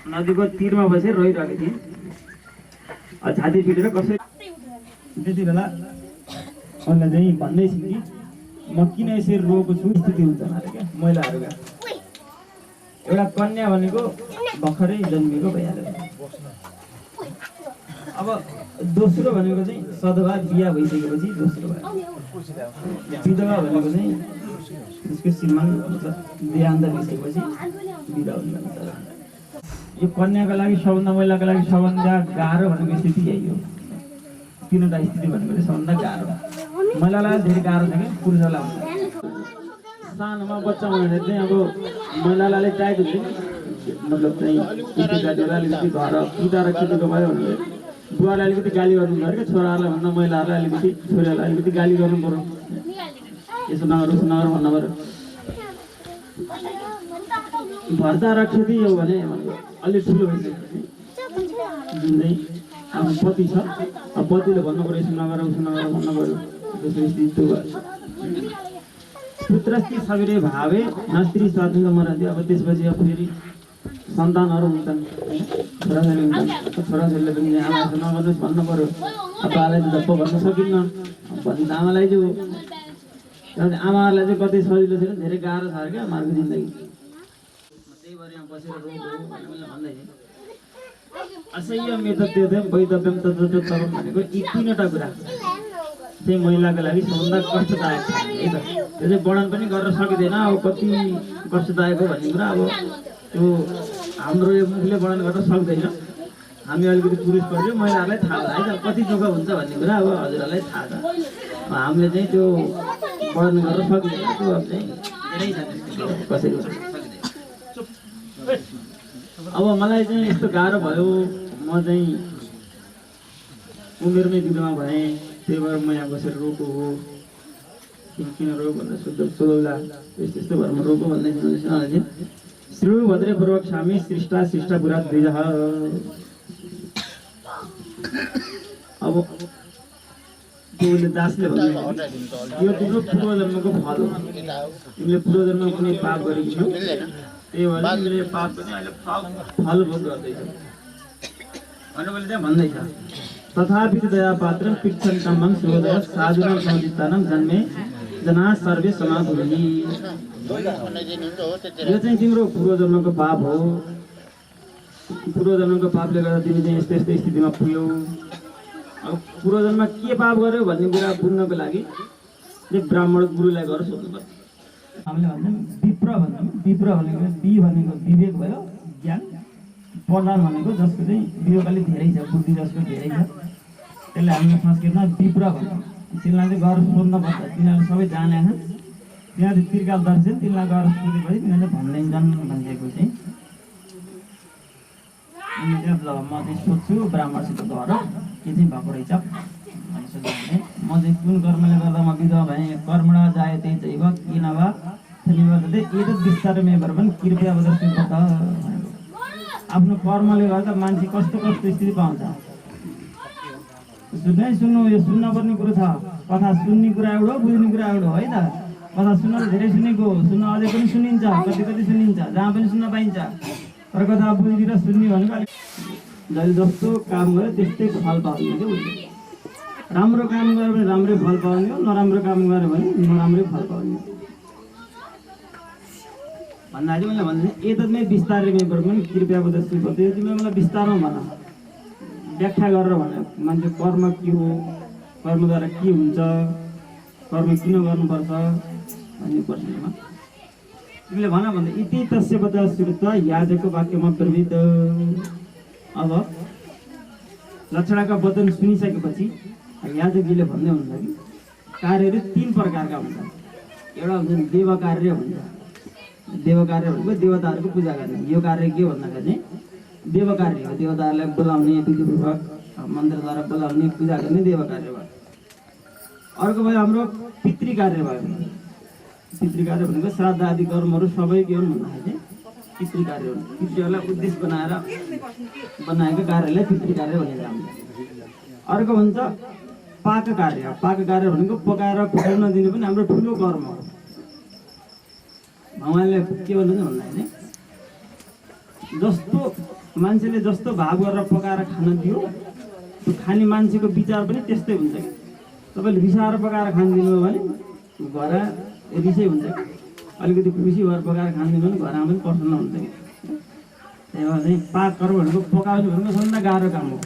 नदीको तिरमा बसेर रोइरहेको थिइन् छाती पिटेर कसरी त्यति बेला उनलाई चाहिँ भन्दैछन् कि म किन यसरी रोएको छु स्थिति हुन्छ क्या महिलाहरूका एउटा कन्या भनेको भर्खरै जन्मेको भइहाल्यो अब दोस्रो भनेको चाहिँ सधवा बिहा भइसकेपछि दोस्रो भयो विधवा भनेको चाहिँ त्यसको श्रीमान देहान्त भइसकेपछि बिदा हुने भन्छ यो कन्याको लागि सबभन्दा महिलाको लागि सबभन्दा गाह्रो भनेको स्थिति यही हो तिनवटा स्थिति भनेको चाहिँ सबभन्दा गाह्रो महिलालाई धेरै गाह्रो छ कि पुरुषलाई हुन्छ सानोमा बच्चा हुँदाखेरि चाहिँ अब महिलालाई चाहिएको थियो मतलब चाहिँ केटीजातिहरूलाई अलिकति घर पिता र केटीको भयो भने बुवालाई अलिकति गाली गर्नु पऱ्यो क्या छोराहरूलाई भन्दा महिलाहरूलाई अलिकति छोरीहरूलाई अलिकति गाली गर्नु पऱ्यो यसो नगर भन्नु पऱ्यो भर्ता रक्षति हो भने अलिक ठुलो भइसकेपछि जुन चाहिँ आफ्नो पति छ अब पतिले भन्नु पऱ्यो यसो नगर उसो नगर भन्नु पऱ्यो त्यसरी स्थिति भयो पुत्रस्ती सबिरे भावे नास्त्री स्वाधीन मरादी अब त्यसपछि अब फेरि सन्तानहरू हुन्छन् छोराछोरी हुन्छन् छोराछोरीले पनि आमासँग नगर्नुहोस् भन्नु पऱ्यो अब बाबालाई त धप्प भन्न सकिन्न भन्नु त आमालाई जो आमाहरूलाई चाहिँ कतै सजिलो छैन, धेरै गाह्रो छ क्या आमाहरूको जिन्दगी। त्यही भएर यहाँ बसेर रोग हो भनेर मैले भन्दै थिएँ। असह्यम एतद्येदं वैदव्यं तद्वत्तरं भनेको यी तीनवटा कुरा चाहिँ महिलाको लागि सबभन्दा कष्टदायक छ है त। त्यो चाहिँ वर्णन पनि गर्न सकिँदैन। अब कति कष्टदायक हो भन्ने कुरा अब त्यो हाम्रो यो मुखले वर्णन गर्न सक्दैन। हामी अलिकति पुरुष पर्यो, महिलाहरूलाई थाहा होला है त कति दुःख हुन्छ भन्ने कुरा अब हजुरहरूलाई थाहा छ। हामीले चाहिँ त्यो वर्णन गर्न सकिँदैन। त्यो अब चाहिँ धेरै छ कसरी अब मलाई चाहिँ यस्तो गाह्रो भयो। म चाहिँ उमेरमै बिरुवा भएँ, त्यही भएर म यहाँ बसेर रोगो हो। किन रोग भनेर सोधौला यस्तो यस्तो भएर म रोगो भन्दै थिएँ। श्रु भद्रे पूर्वक स्वामी सृष्टा सृष्टा पुरा द्विज। अब त्यो दासले भन्नु यो तिम्रो पूर्वजन्मको फल हो। तिमीले पूर्वजन्ममा कुनै पाप गरेको थियौ, त्यही भएर तिमीले पाप पनि अहिले फल भोग गर्दैछौ भनेर मैले त्यहाँ भन्दैछ। तथापि दया पात्रं पिच्छन्तमं श्रोदय साधुनां समुदितानां जन्मे जना सर्वे समाधुरी। यो चाहिँ तिम्रो पूर्वजन्मको पाप हो। पूर्वजन्मको पापले गर्दा तिमी चाहिँ यस्तो यस्तो स्थितिमा पुग्यौ। अब पूर्वजन्ममा के पाप गर्यो भन्ने कुरा बुझ्नको लागि चाहिँ ब्राह्मण गुरुलाई गएर सोध्नुपर्छ। हामीले भन्छौँ विप्र भन्छौँ। विप्र भनेको वि भनेको विवेक भयो, ज्ञान। प्रधान भनेको जसको चाहिँ विवेक अलिक धेरै छ, बुद्धि जसको धेरै छ, त्यसलाई हामीले संस्कृतमा विप्र भन्छौँ। तिनीलाई चाहिँ गएर सोध्नुपर्छ। तिनीहरूले सबै जाने छन्, तिनीहरू त्रिकालदर्शी छन्, तिनीलाई गएर सोधेपछि तिनीहरूले भन्दैछन् भनिदिएको चाहिँ ल म चाहिँ सोध्छु ब्राह्मणसित गएर के चाहिँ भएको रहेछ भनी सोध्यो भने म चाहिँ कुन कर्मले गर्दा म विधवा भएँ, कर्मणा जायते चैव किन वा निवर्तते एतद् विस्तारमे भर्पण कृपया वदतु भनेको आफ्नो कर्मले गर्दा मान्छे कस्तो कस्तो स्थिति पाउँछ। सुन्नु यो सुन्नुपर्ने कुरो छ। कथा सुन्ने कुरा एउटा हो, बुझ्ने कुरा एउटा हो है त। कथा सुन्न धेरै सुनेको, सुन्न अझै पनि सुनिन्छ, कति कति सुनिन्छ, जहाँ पनि सुन्न पाइन्छ। तर कथा बुझिदिएर सुन्ने भनेको अलिक जहिले जस्तो काम गर्यो त्यस्तै फल पाउने क्या उसले। राम्रो काम गर्यो भने राम्रै फल पाउने हो, नराम्रो काम गर्यो भने नराम्रै फल पाउने हो भन्दा चाहिँ मैले भन्दै एतद्मै विस्तारमै पनि कृपया वदतु। त्यो तिमीले मलाई विस्तारमा भन, व्याख्या गरेर भन। मान्छे कर्म के हो, कर्मद्वारा के हुन्छ, कर्म किन गर्नुपर्छ भन्ने प्रश्नमा तिमीले भन भन्दा इति तस्य वचः श्रुत्वा याजकको वाक्यमा प्रवृत्त। अब लक्षणाका वचन सुनिसकेपछि याजकजीले भन्दै हुनुहुन्छ कि कार्यहरू 3 प्रकारका हुन्छन्। एउटा हुन्छ देव कार्य हुन्छ। देव कार्य भनेको देवताहरूको पूजा गर्ने। यो कार्य के भन्दाखेरि चाहिँ देव कार्य हो। देवताहरूलाई बोलाउने, विधिपूर्वक मन्त्रद्वारा बोलाउने, पूजा गर्ने देव कार्य भयो। अर्को भयो हाम्रो पितृ कार्य भयो। पितृ कार्य भनेको श्राद्ध आदि कर्महरू सबै के हुन् भन्दाखेरि चाहिँ पितृ कार्य हुन्। पितृहरूलाई उद्देश्य बनाएर बनाएको कार्यलाई पितृ कार्य भनिन्छ हामीले। अर्को भन्छ पाक कार्य। पाक कार्य भनेको पकाएर खुवाउन दिने पनि हाम्रो ठुलो कर्म हो। भगवान्ले के भन्नुहुन्छ भन्दाखेरि जस्तो मान्छेले जस्तो भाव गरेर पकाएर खान दियो, त्यो खाने मान्छेको विचार पनि त्यस्तै हुन्छ कि। तपाईँले रिसाएर पकाएर खान दिनुभयो भने घर रिसै हुन्छ कि, अलिकति खुसी भएर पकाएर खान दिनु भने घरमा पनि प्रसन्न हुन्छ कि। त्यही भएर चाहिँ पाक कर्म भनेको पकाउने भनेको सबभन्दा गाह्रो काम हो।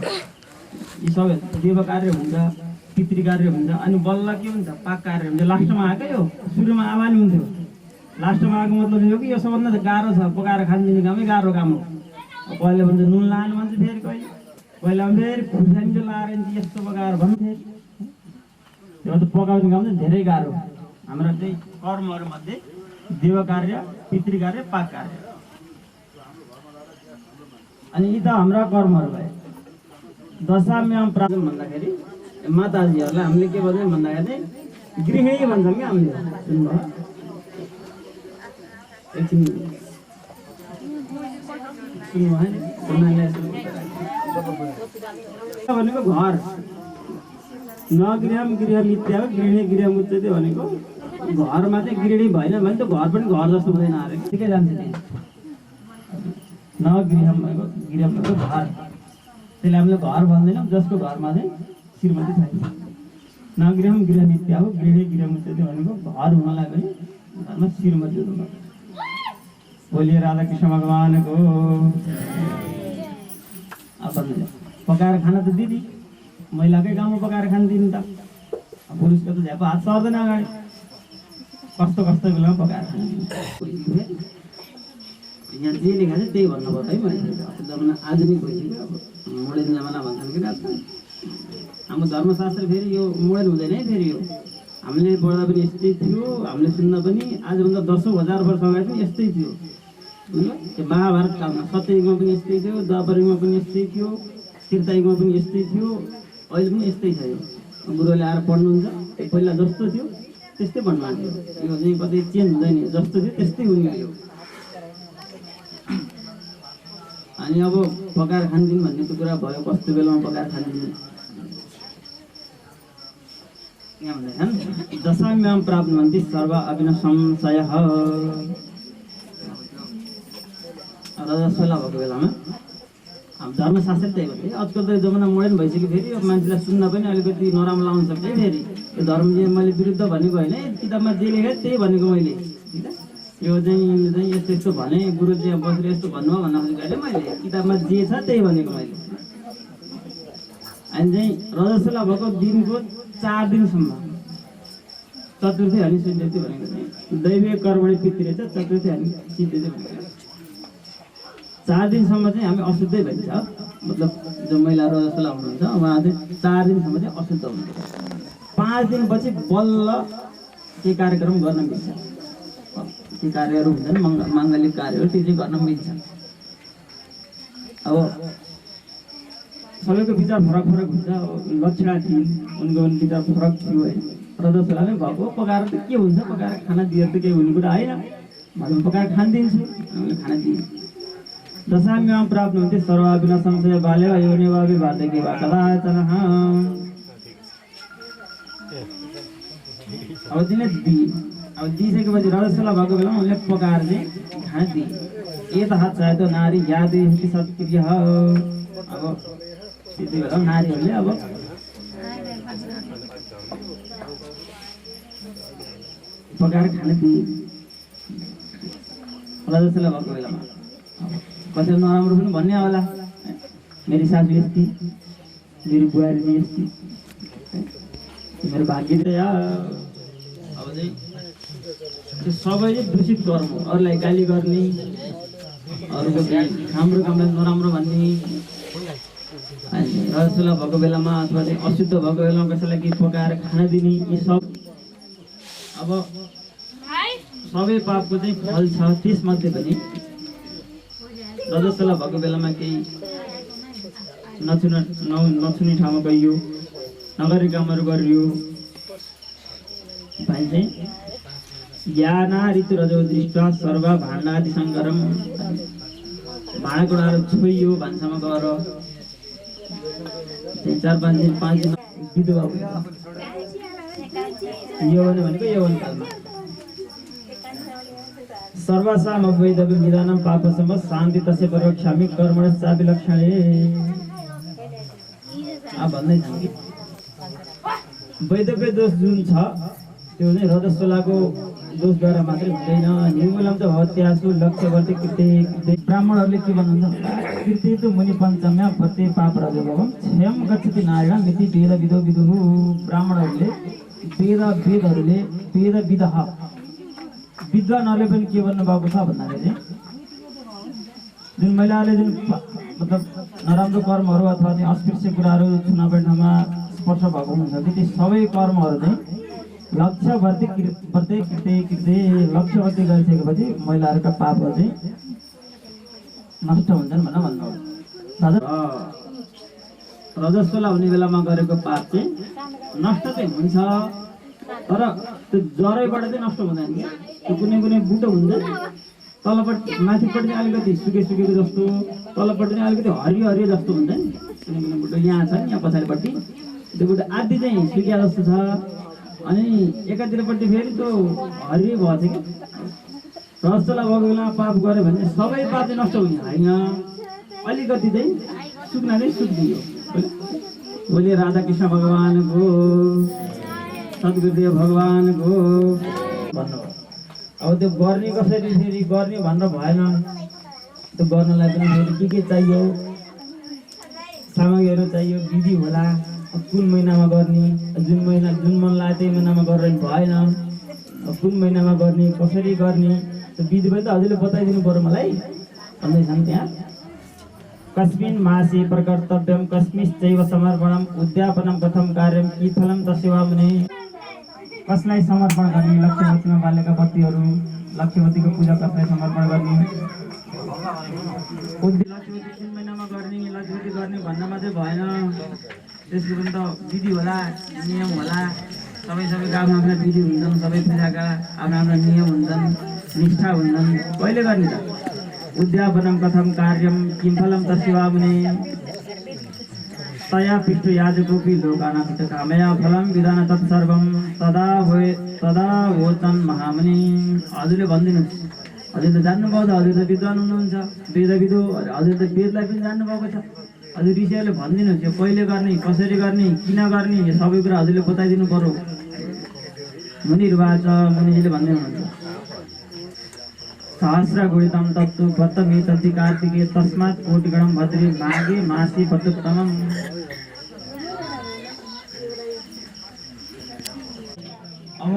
यी सबै देव कार्य हुन्छ, पितृ कार्य हुन्छ, अनि बल्ल के हुन्छ पाक कार्य हुन्छ। लास्टमा आएकै हो, सुरुमा आवानी हुन्थ्यो, लास्टमा आएको मतलब यो कि यो सबभन्दा गाह्रो छ। पकाएर खान दिने कामै गाह्रो काम हो। कहिले भन्छ नुन लानु भन्छ, फेरि कहिले पहिला फेरि खुर्सानी चाहिँ लाएर यस्तो पकाएर भन्थे। त्यो त पकाउने काम चाहिँ धेरै गाह्रो। हाम्रो चाहिँ कर्महरूमध्ये देव कार्य, पितृ कार्य, पाक कार्य। अनि यी त हाम्रा कर्महरू भए। दशाम्याम प्राप्त भन्दाखेरि माताजीहरूलाई हामीले के भन्छौँ भन्दाखेरि चाहिँ गृहिणी भन्छौँ क्या हामीले। सुन्नुभयो एकछिन भनेको घर नगृहम गृहम इत्यादि गृहिणी गृहम उच्चते भनेको घरमा चाहिँ गृहिणी भएन भने त घर पनि घर जस्तो हुँदैन अरे ठिकै जान्छ नि। नगृहम भनेको गृहम भनेको घर, त्यसले हामीले घर भन्दैनौँ जसको घरमा चाहिँ श्रीमती छैन। नगृहम गृहमित्या हो गृहे गृहमुच्यते भनेको घर हुनलाई पनि घरमा श्रीमती हुनु बोलिए राधाकृष्ण भगवानको। अब भन्नु पकाएर खाना त दिदी महिलाकै गाउँमा पकाएर खान दिनु त पुरुषको त झ्याप हात सर्दैन अगाडि कस्तो कस्तो बेलामा पकाएर खान दिनु। यहाँ जे लेखा छ त्यही भन्नुभयो है मैले जमाना आधुनिक भइसक्यो अब मोडर्न जमाना भन्छन् कि आजकल हाम्रो धर्मशास्त्र फेरि यो मोडर्न हुँदैन है फेरि यो हामीले पढ्दा पनि यस्तै थियो हामीले सुन्दा पनि आजभन्दा 10,000 वर्ष अगाडि पनि यस्तै थियो त्यो महाभारत कालमा सत्ययुगमा पनि यस्तै थियो द्वापरयुगमा पनि यस्तै थियो त्रेतायुगमा पनि यस्तै थियो अहिले पनि यस्तै छ यो गुरुले आएर पढ्नुहुन्छ पहिला जस्तो थियो त्यस्तै भन्नुभएको थियो यो चाहिँ कतै चेन्ज हुँदैन जस्तो थियो त्यस्तै हुने यो। अनि अब पकाएर खानदिनु भन्ने त कुरा भयो कस्तो बेलामा पकाएर खानदिनु यहाँ भन्दैछन् दशाम्याम प्राप्त भन्ति सर्व अभिन संशय रजस्वला भएको बेलामा अब धर्मशास्त्र त्यही भन्थे आजकल त जमाना मोडर्न भइसक्यो फेरि अब मान्छेलाई सुन्न पनि अलिकति नराम्रो लाउन सक्छ फेरि यो धर्म मैले विरुद्ध भनेको होइन किताबमा जे लेखेँ त्यही भनेको मैले यो चाहिँ यस्तो यस्तो भने गुरु चाहिँ बसेर यस्तो भन्नुभयो भन्न खोजेको मैले किताबमा जे छ त्यही भनेको मैले। अनि चाहिँ रजस्वला भएको दिनको 4 दिनसम्म चतुर्थी हरि सिद्धिति भनेको चाहिँ दैवीय कर्मले पितृ छ चतुर्थी हरि सिद्धिति भनेको 4 दिनसम्म चाहिँ हामी अशुद्धै भइन्छ मतलब जो महिला रजस्वला हुनुहुन्छ उहाँ चाहिँ 4 दिनसम्म चाहिँ अशुद्ध हुनुहुन्छ 5 दिनपछि बल्ल के कार्यक्रम गर्न मिल्छ के कार्यहरू हुन्छन् माङ्गलिक कार्यहरू त्यो चाहिँ गर्न मिल्छ। अब सबैको विचार फरक फरक हुन्छ लक्षणा थिए उनको विचार फरक थियो है रजस्वलाले भएको पकाएर त के हुन्छ पकाएर खाना दिएर त केही हुने कुरा होइन मैले पकाएर खानिदिन्छु हामीले खाना दिएँ। दशाम्याम प्राप्त हुन्थे सर्वाभिन संशय बाल्य योनिवाभि बाधके वा कदाचन अब दिने दिए अब दिइसकेपछि रजस्वला भएको बेलामा उनले पकाएर चाहिँ खाना दिए ए त हात चाहे त नारी याद सत्क्रिय अब त्यति बेला नारीहरूले अब पकाएर खाना दिए रजस्वला भएको बेलामा कसैले नराम्रो पनि भन्ने होला मेरी सासू यस्ती मेरी बुहारी पनि यस्ती मेरो भाग्य अब चाहिँ त्यो सबैले दूषित कर्म अरूलाई गाली गर्ने अरूको राम्रो कामलाई नराम्रो भन्ने अनि रजस्वला भएको बेलामा अथवा चाहिँ अशुद्ध भएको बेलामा कसैलाई केही पकाएर खाना दिने यी सब अब सबै पापको चाहिँ फल छ। त्यसमध्ये पनि रजस्वला भएको बेलामा केही नछुने ठाउँमा गइयो नगरी कामहरू गरियो भने चाहिँ याना ऋतु रजो दृष्ट सर्व भाण्डादि सङ्करम भाँडाकुँडाहरू छोइयो भान्सामा गएर 4-5 दिन 5 दिन विधवा यौवन भनेको यौवन कालमा सर्वसाम वैदव्य विधानम पापसम शान्ति तस्य परोक्षामि कर्मणश्चापि लक्षणे अब भन्दैछन् कि वैदव्य दोष जुन छ त्यो चाहिँ रजस्वलाको दोषद्वारा मात्रै हुँदैन। निर्मूलम त भवत्यासु लक्ष्यवर्ती कृते ब्राह्मणहरूले के भन्नुहुन्छ कृते त मुनि पञ्चम्या प्रत्यय पाप रजोभवम क्षयम गच्छति नारायण मिति वेद विदो विदुः ब्राह्मणहरूले वेद विदः विद्वानहरूले पनि के भन्नुभएको छ भन्दाखेरि जुन महिलाले जुन मतलब नराम्रो कर्महरू अथवा चाहिँ अस्पृश्य कुराहरू छुनाउने ठाउँमा स्पर्श भएको हुन्छ कि ती सबै कर्महरू चाहिँ लक्ष्यवर्ती प्रत्येक कृते लक्ष्यवर्ती गरिसकेपछि महिलाहरूका पापहरू चाहिँ नष्ट हुन्छन् भनेर भन्नुभयो। रजस्वला हुने बेलामा गरेको पाप चाहिँ नष्ट चाहिँ हुन्छ तर त्यो जरैबाट चाहिँ नष्ट हुँदैन क्या त्यो कुनै कुनै बुटो हुन्छ तलपट्टि माथिपट्टि चाहिँ अलिकति सुकेको जस्तो तलपट्टि चाहिँ अलिकति हरियो हरियो जस्तो हुन्छ नि कुनै कुनै बुटो यहाँ छ नि यहाँ पछाडिपट्टि त्यो बुटो आदि चाहिँ सुकिया जस्तो छ अनि एकातिरपट्टि फेरि त्यो हरियो भएको छ कि रजस्वला भएको बेलामा पाप गऱ्यो भने सबै पाप चाहिँ नष्ट हुने होइन अलिकति चाहिँ सुक्न नै सुक्दियो बोले राधाकृष्ण भगवानको सद्गुरुदेव भगवानको भन्नुभयो। अब त्यो गर्ने कसरी फेरि गर्ने भनेर भएन। त्यो गर्नलाई पनि फेरि के चाहियो, सामग्रीहरू चाहियो, विधि होला। कुन महिनामा गर्ने, जुन मन लाग्यो त्यही महिनामा गरेर भएन। कुन महिनामा गर्ने, कसरी गर्ने, त्यो विधि पनि त हजुरले बताइदिनु पर्यो मलाई भन्दैछन् त्यहाँ। कस्मिन् मासे प्रकर्तव्यं कस्मिश्चैव समर्पणम् उद्यापनं कथं कार्यं कि फलं तस्यैव मुने। कसलाई समर्पण गर्ने, लक्ष्यवतीमा बालेका बत्तीहरू, लक्ष्यवतीको पूजा कसलाई समर्पण गर्ने, लक्ष्यवती कुन महिनामा गर्ने, लक्ष्यवती गर्ने भन्न मात्रै भएन। त्यसको पनि त विधि होला, नियम होला। सबै आफ्नो विधि हुन्छन्, सबै पूजाका आफ्नो नियम हुन्छन्, निष्ठा हुन्छन्। कहिले गर्ने त? उद्यापनं कथं कार्यं किं फलं तस्यैव मुने। तया पृष्ठ याजकोऽपि लोकानापित कामया फलं विधान तत्सर्वं तदा वोचन महामुनि। हजुरले भनिदिनुहोस्, हजुर त जान्नुभएको छ, हजुर त विद्वान हुनुहुन्छ, वेदविदो, हजुर त वेदलाई पनि जान्नुभएको छ। हजुर ऋषिहरूले भनिदिनुहोस् यो कहिले गर्ने, कसरी गर्ने, किन गर्ने, यो सबै कुरा हजुरले बताइदिनु पर्यो। मुनिर्वाच, मुनिजीले भन्दै हुनुहुन्छ सहस्र गुणितं तत्तु व्रतमेतद्धि कार्तिके तस्मात् कोटिगणं भद्रे माघे मासे व्रतोत्तमम्। अब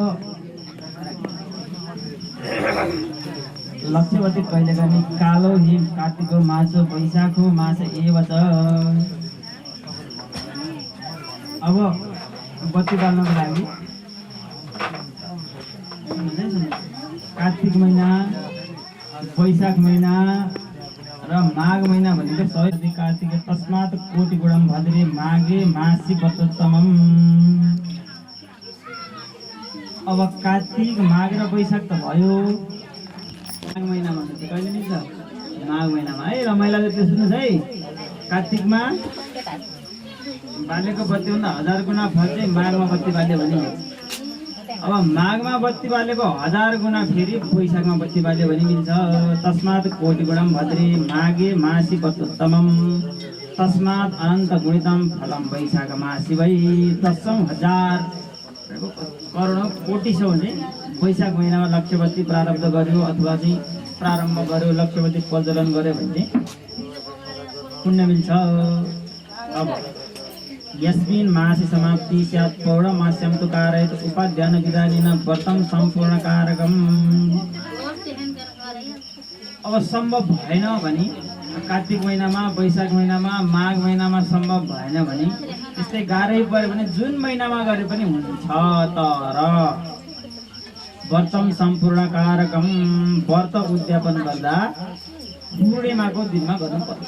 लक्ष्यवती कहिले गर्ने? कालो हिम कार्तिको मासो वैशाखो मास एव च। अब बत्ती बाल्नको लागि कार्तिक महिना, वैशाख महिना र माघ महिना भनेको सबै कार्तिक तस्मात् कोटिगुणं भद्रे माघे मासी व्रतोत्तमम्। अब कार्तिक, माघ र वैशाख त भयो। माघ महिनामा कहिले निस्छ? माघ महिनामा है। रमाइलोले त्यो सुन्नुहोस् है, कार्तिकमा बालेको बत्तीभन्दा 1000 गुणा फल चाहिँ माघमा बत्ती बाल्यो भने। अब माघमा बत्ती बालेको 1000 गुणा फेरि वैशाखमा बत्ती बाल्यो भने मिल्छ। तस्मात् कोटिगुणं भद्रे माघे मासी व्रतोत्तमम् तस्मात् अनन्त गुणितं फलं वैशाख मासी वै। 10,000 करोड कोटि सौ चाहिँ वैशाख महिनामा लक्ष्यवती प्रारब्ध गर्यो अथवा चाहिँ प्रारम्भ गर्यो, लक्ष्यवती प्रज्वलन गर्यो भने चाहिँ पुण्य मिल्छ। अब यस्मिन् मासे समाप्ति स्यात् पौर्णमास्यं तु कारयेत् उपाध्यान विधानेन व्रतं सम्पूर्णकारकम्। अब सम्भव भएन भने कार्तिक महिनामा, वैशाख महिनामा, माघ महिनामा सम्भव भएन भने त्यस्तै गाह्रै पर्यो भने जुन महिनामा गरे पनि हुन्छ। तर व्रतं सम्पूर्णकारकम्, व्रत उद्यापन गर्दा पूर्णिमाको दिनमा गर्नुपर्छ।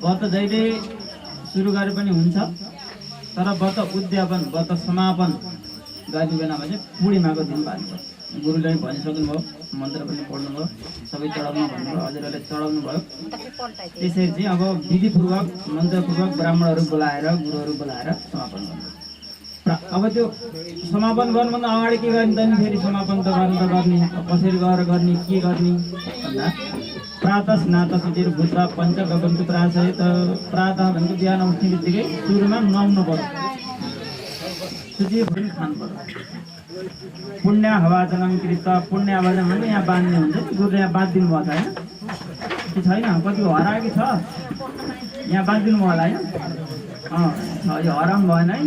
व्रत जहिले सुरु गरे पनि हुन्छ, तर व्रत उद्यापन, व्रत समापन गर्ने बेलामा चाहिँ पूर्णिमाको दिन बाल्नुपर्छ। गुरुले भनिसक्नुभयो, मन्त्र पनि पढ्नुभयो, सबै चढाउनु भन्नुभयो, हजुरहरूले चढाउनु भयो। त्यसरी चाहिँ अब विधिपूर्वक मन्त्रपूर्वक ब्राह्मणहरू बोलाएर, गुरुहरू बोलाएर समापन गर्नु। अब त्यो समापन गर्नुभन्दा अगाडि के गर्ने त नि? फेरि समापन त गर्ने कसरी गएर गर्ने, के गर्ने भन्दा प्रातः स्नात शुचिर भूत्वा पञ्चगवन्तु प्रासयेत्। प्रातः भनेको बिहान उठ्ने बित्तिकै सुरुमा नुहाउनु पर्यो, शुचि पनि खानु पर्यो। पुण्य हवाचनं कृत्वा, पुण्य हवाचन भनेको यहाँ बाँध्ने हुन्छ। गुरुले यहाँ बाँधिदिनु भएको छ होइन? कि छैन? कति हराएको छ यहाँ बाँधिदिनु भयो होला होइन? यो हराम भएन है।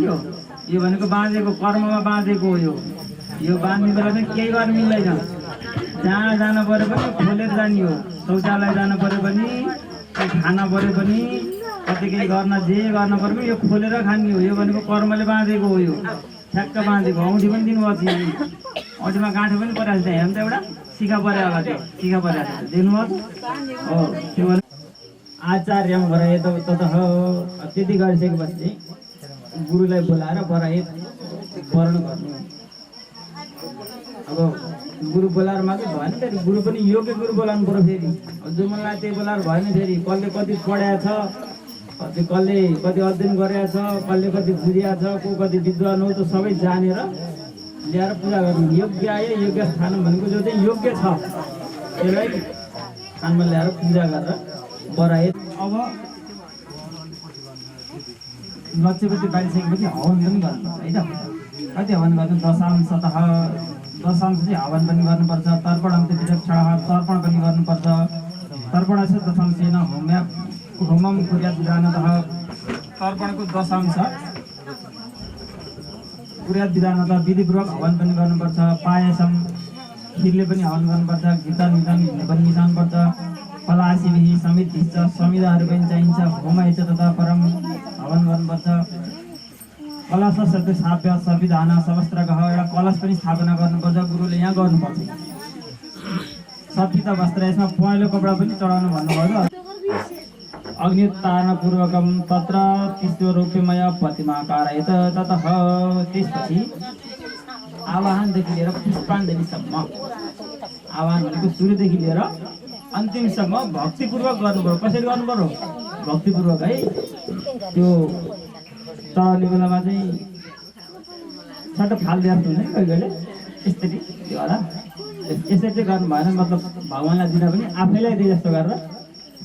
यो भनेको बाँधेको, कर्ममा बाँधेको हो। यो बाँध्ने बेला चाहिँ केही गर्न मिल्दैन। जहाँ जानु पऱ्यो पनि खोलेर जाने हो। शौचालय जानु पऱ्यो भने, खाना पऱ्यो पनि, कति केही गर्न, जे गर्न पऱ्यो पनि यो खोलेर खाने हो। यो भनेको कर्मले बाँधेको हो। यो ठ्याक्क बाँधेको। औँठी पनि दिनुभएको थियो, औँठीमा गाँठो पनि परेको थियो। हेर्नु त एउटा शिखा परेको होला, त्यो शिखा परेको थियो, देख्नुभयो हो। त्यो आचार्य बरायत ततः। त्यति गरिसकेपछि गुरुलाई बोलाएर बरायत वर्ण गर्नु। अब गुरु बोलाएर मात्रै भएन, फेरि गुरु पनि योग्य गुरु बोलाउनु पर्यो। फेरि जो मलाई त्यही बोलाएर भएन। फेरि कसले कति पढाएको छ, कसले कति अध्ययन गरेको छ, कसले कति बुझिएको छ, को कति विद्वान हो, त्यो सबै जानेर ल्याएर पूजा गर्नु। योग्य आयो, योग्य स्थान भनेको जो चाहिँ योग्य छ त्यसलाई स्थानमा ल्याएर पूजा गरेर बरायत। अब लक्ष्यपति बारिसकेपछि हवन पनि गर्नुपर्छ है त। कति हवन गर्नु? दशांशतः दशांश चाहिँ हवन पनि गर्नुपर्छ। तर्पण अन्त्य विचक्षण तर्पण पनि गर्नुपर्छ। तर्पणस्य दशांशेन होमम कुर्यात विधानतः तर्पणको दशांश कुर्यात विधानतः विधिपूर्वक हवन पनि गर्नुपर्छ। पायसम खिरले पनि हवन गर्नुपर्छ। घितन घिले पनि मिसाउनुपर्छ। फलासीविही समित हिस्छ समिदाहरू पनि चाहिन्छ। होम हिस्छ तथा परम हवन गर्नुपर्छ। कलश सत्य स्थाप्य संविधान सवस्त्रगह एउटा कलश पनि स्थापना गर्नुपर्छ। गुरुले यहाँ गर्नुपर्छ। सत्पित वस्त्र यसमा पहेँलो कपडा पनि चढाउनु भन्नुभयो। अग्नितारणपूर्वकम तत्र तिस्रोरूप्यमय प्रतिमाकारयत ततः त्यसपछि आवाहनदेखि लिएर पुष्पाञ्जलीसम्म आवाहन भनेको सुरुदेखि लिएर अन्तिमसम्म भक्तिपूर्वक गर्नुपर्यो। कसरी गर्नुपर्यो? भक्तिपूर्वक है। त्यो चढाउने बेलामा चाहिँ सट्ट फाल्दै जस्तो हुन्छ नि कहिले कहिले यसरी त्यो होला। यसरी चाहिँ गर्नु भएन। मतलब भगवान्लाई दिँदा पनि आफैलाई दिए जस्तो गरेर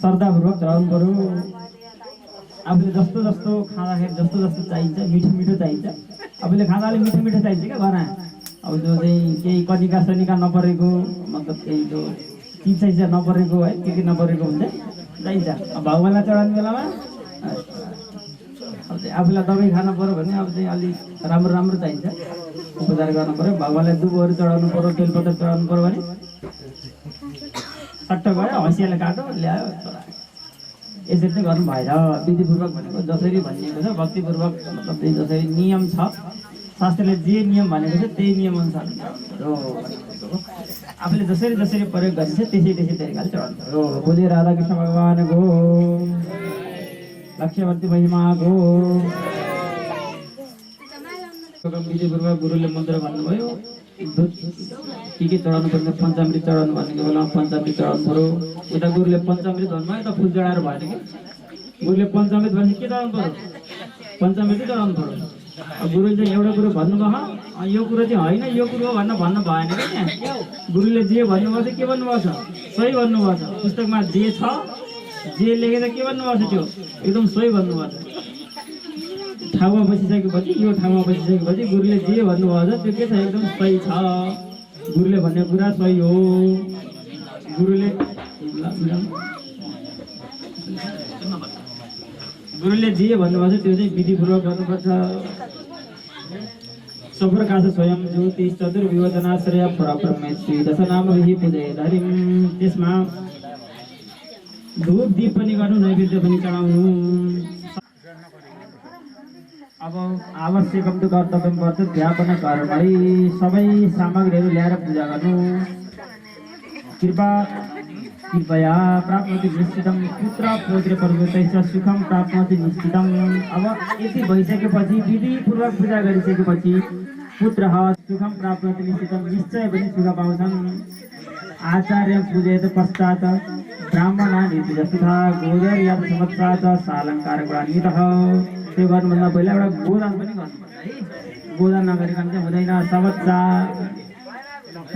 श्रद्धापूर्वक चढाउनु पऱ्यो। आफूले जस्तो जस्तो खाँदाखेरि जस्तो जस्तो चाहिन्छ मिठो मिठो चाहिन्छ। आफूले खाँदा अलिक मिठो मिठो चाहिन्छ क्या घरमा। अब जो चाहिँ केही कनिका सनिका नपरेको मतलब केही जो चिज नपरेको है के नपरेको हुन्छ चाहिन्छ। अब भगवान्लाई चढाउने बेलामा अब चाहिँ आफूलाई दबाई खानु पऱ्यो भने अब चाहिँ अलिक राम्रो राम्रो चाहिन्छ। उपचार गर्नु पऱ्यो। भगवान्लाई दुबोहरू चढाउनु पऱ्यो। बेलपत्र चढाउनु पऱ्यो भने सट्ट गयो हँसियाले काट्यो ल्यायो चढायो। यसरी चाहिँ गर्नु भएन। विधिपूर्वक भनेको जसरी भनिएको छ भक्तिपूर्वक मतलब जसरी नियम छ शास्त्रले जे नियम भनेको छ त्यही नियम अनुसार आफूले जसरी जसरी प्रयोग गरिन्छ त्यसै त्यसै तरिकाले चढाउनु पऱ्यो। बोले राधाकृष्ण भगवानको लक्ष्यवर्ती महिमाको। विधिपूर्वक गुरुले मन्त्र भन्नुभयो। दुध के चढाउनु पर्छ? पञ्चामृत चढाउनु भनेको बेलामा पञ्चामृत चढाउनु पऱ्यो। यता गुरुले पञ्चामृत भन्नुभयो यता फुल चढाएर भएन कि। गुरुले पञ्चामृत भने के चढाउनु पऱ्यो? पञ्चामृत चढाउनु पऱ्यो। गुरुले चाहिँ एउटा कुरो भन्नुभयो यो कुरो चाहिँ होइन यो कुरो हो भन्नु भएन कि त्यहाँ। गुरुले जे भन्नुभएको छ के भन्नुभएको छ? सही भन्नुभएको छ। पुस्तकमा जे छ जे लेखेर के भन्नुभएको छ त्यो एकदम सही भन्नुभएको छ। ठाउँमा बसिसकेपछि यो ठाउँमा बसिसकेपछि गुरुले जे भन्नुभएको छ त्यो के छ? एकदम सही छ। गुरुले भनेको कुरा सही हो। गुरुले जे भन्नुभएको छ त्यो चाहिँ विधिपूर्वक गर्नुपर्छ। सफरकाश स्वयं ज्योति चतुर्विवचनाश्रय परब्रह्मेश्वरी दशनामभिः पूजयेत् हरिं। त्यसमा धूप दीप पनि गर्नु नैवेद्य पनि चढाउनु। अब आवश्यकम त कर्तव्यम पर्छ ध्यापन कर्मै सबै सामग्रीहरू ल्याएर पूजा गर्नु। कृपया प्राप्नोति निश्चितम पुत्र पौत्र पर्वतैश्च सुखम प्राप्नोति निश्चितम। अब यति भइसकेपछि विधिपूर्वक पूजा गरिसकेपछि पुत्र सुखम प्राप्नोति निश्चितम निश्चय पनि सुख पाउँछन्। आचार्य पूजयेत पश्चात ब्राह्मण निर्दिजस्तथा गोदर या संवत्सरात् सालङ्कार गुणान्वितः। त्यो गर्नुभन्दा पहिला एउटा गोदान पनि गर्नुपर्छ है। गोदान नगरिकन चाहिँ हुँदैन। संवत्सर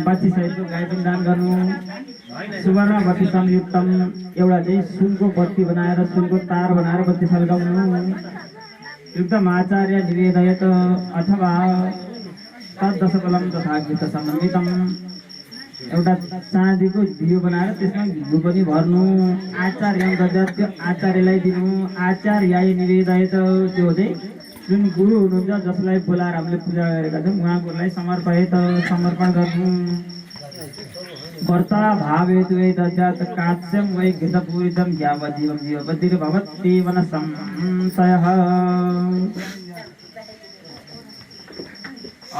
बत्ती सहितको गाई पनि दान गर्नु। सुवर्ण बत्ती संयुक्तम एउटा चाहिँ सुनको बत्ती बनाएर सुनको तार बनाएर बत्ती सल्काउनु। युक्तम आचार्य निवेदयत अथवा तद्दशकलम तथा गीत सम्बन्धितम एउटा चाँदीको दियो बनाएर त्यसमा घिउ पनि भर्नु। आचार्य त्यो आचार्यलाई दिनु। आचार्य निवेदयत त्यो चाहिँ जुन गुरु हुनुहुन्छ जसलाई बोलाएर हामीले पूजा गरेका छौँ उहाँकोलाई समर्पण गर्नु। कर्ता भावेतु एतद् काच्यं वै घृतपूरितं यावज्जीवं जीवबद्धिर्भवत्येव न संशयः।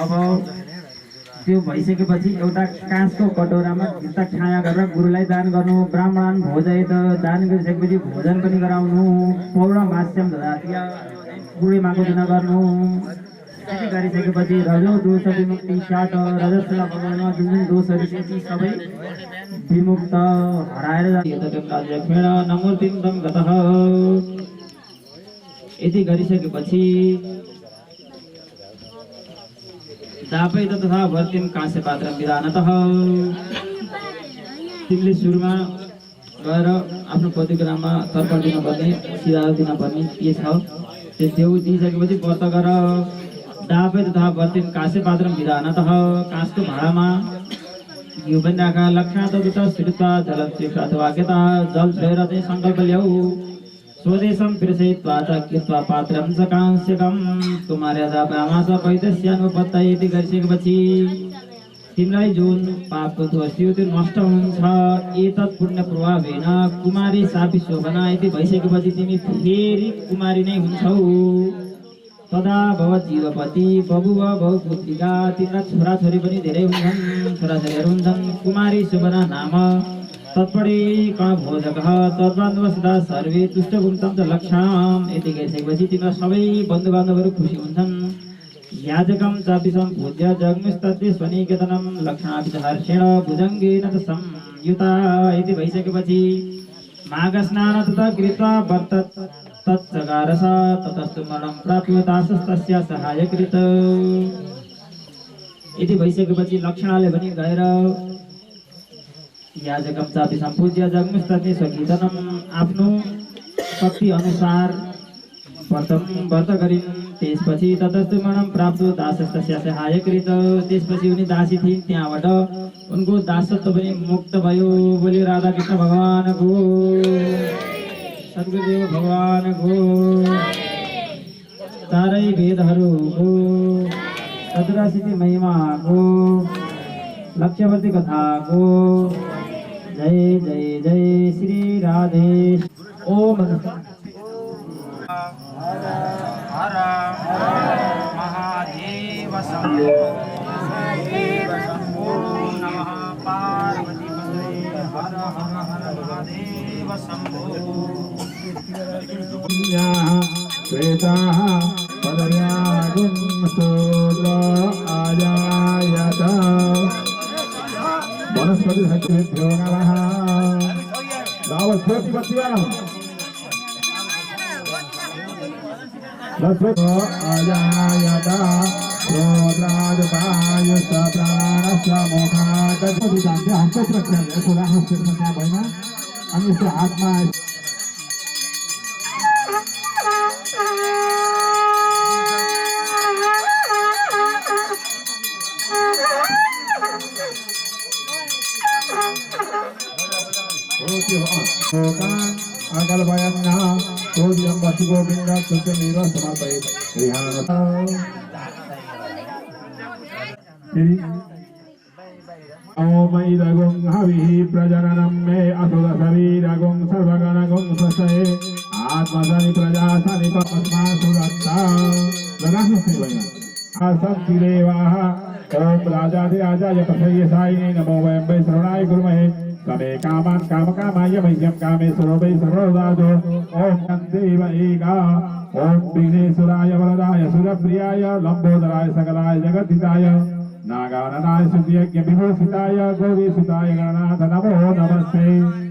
अब त्यो भइसकेपछि एउटा काँसको कटोरामा घृत छाया गरेर गुरुलाई दान गर्नु। ब्राह्मण भोजयत दान गरिसकेपछि भोजन पनि गराउनु। पौर्णमास्यम ददात्य पूर्णिमाको दिन गर्नु। यति गरिसकेपछि रजो दोष विमुक्ति स्यात् रजस्वला भगवानमा जुन जुन दोषहरू छ ती सबै विमुक्त हराएर जाने नमूर्तिं तं गतः। यति गरिसकेपछि दापयित तथा वर्तिं कांस्यपात्रं विधानतः तिमीले सुरुमा गएर आफ्नो पतिको नाममा तर्पण दिनुपर्ने सिधा दिनुपर्ने के छ त्यो देउ दिइसकेपछि व्रत गर दापे तथा वर्तिन कासे पात्रम विधानतः कासको भाँडामा घिउ पनि राख लक्षण तदुत श्रुत्वा जलक्षेप अथवा वाक्यता जल छोएर चाहिँ सङ्कल्प ल्याऊ स्वदेशम प्रेषयित्वा च कृत्वा पात्रम च कांस्यकम कुमार्यदा ब्राह्मण च पैतस्यानुपत्ता यदि गरिसकेपछि तिमीलाई जुन पापको दोष थियो त्यो नष्ट हुन्छ एतत् पुण्य प्रभावेन कुमारी सापी शोभना यदि भइसकेपछि तिमी फेरि कुमारी नै हुन्छौ तदा भव जीवपति बबुव बहुपुत्रिका तिम्रा छोराछोरी पनि धेरै हुन्छन् छोराछोरीहरू हुन्छन् कुमारी शोभना नाम तत्परे कणभोजक तद्बान्धव सदा सर्वे तुष्टभुक्तं च लक्षणम् यति गरिसकेपछि तिम्रा सबै बन्धुबान्धवहरू खुसी हुन्छन् याजकं चापि सम्पूज्य जग्मुस्तद्दि स्वनिकेतनं लक्षणापि च हर्षेण भुजङ्गेन च संयुता यति भइसकेपछि माघस्नान तथा कृत्वा वर्तत तच्चकारस ततस्तु मरणं प्राप्य दासस्तस्य सहायकृत यति भइसकेपछि लक्षणाले पनि गएर याजकं चापि सम्पूज्य जग्मुस्तद्दि स्वनिकेतनं आफ्नो शक्ति अनुसार व्रत गरिन् त्यसपछि ततस्तु मरणं प्राप्त दासस्तस्य सहायकृत त्यसपछि उनी दासी थिइन् त्यहाँबाट उनको दासत्व पनि मुक्त भयो बोल्यो राधा कृष्ण भगवानको सद्गुरुदेव भगवानको चारै वेदहरूको चतुराशीति महिमाको लक्ष्यवर्ती कथाको जय जय जय श्री राधे ओम हर महादेव शम्भो नमः पार्वती पतये हर हर हर महादेव शम्भो श्वेताः पदयागुं स्तोत्र आजायत वनस्पतिभ्यो नमः दावस्योतिपत्याम् आजायत क्रोधराजताय स प्राणस्य मोक्षात् हस्तप्रक्षाले पुरा हस्तप्रक्षा भएन अनि यस्तो हातमा अकल भयन्नः सोऽयं वसुगोविन्द कृत्यमेव समर्पयेत् ओमैदगुं हविः प्रजननं मे असुरशरीरगुं सर्वगणगुं स्वसये आत्मसनि प्रजासनि पस्मा सुरत्ता लगास्मस्ति भयन् आसक्तिदेवाः ॐ राजाधिराजाय पशये सायिने नमो वयं वै श्रवणाय गुरुमहे समे कामान् कामकामाय मह्यं कामेश्वरो वै सर्वदाजो ॐ देव एका ॐ विघ्नेश्वराय वरदाय सुरप्रियाय लम्बोदराय सकलाय जगद्धिताय नागाननाय सुयज्ञ विभूषिताय गौरीसुताय गणनाथ नमो नमस्ते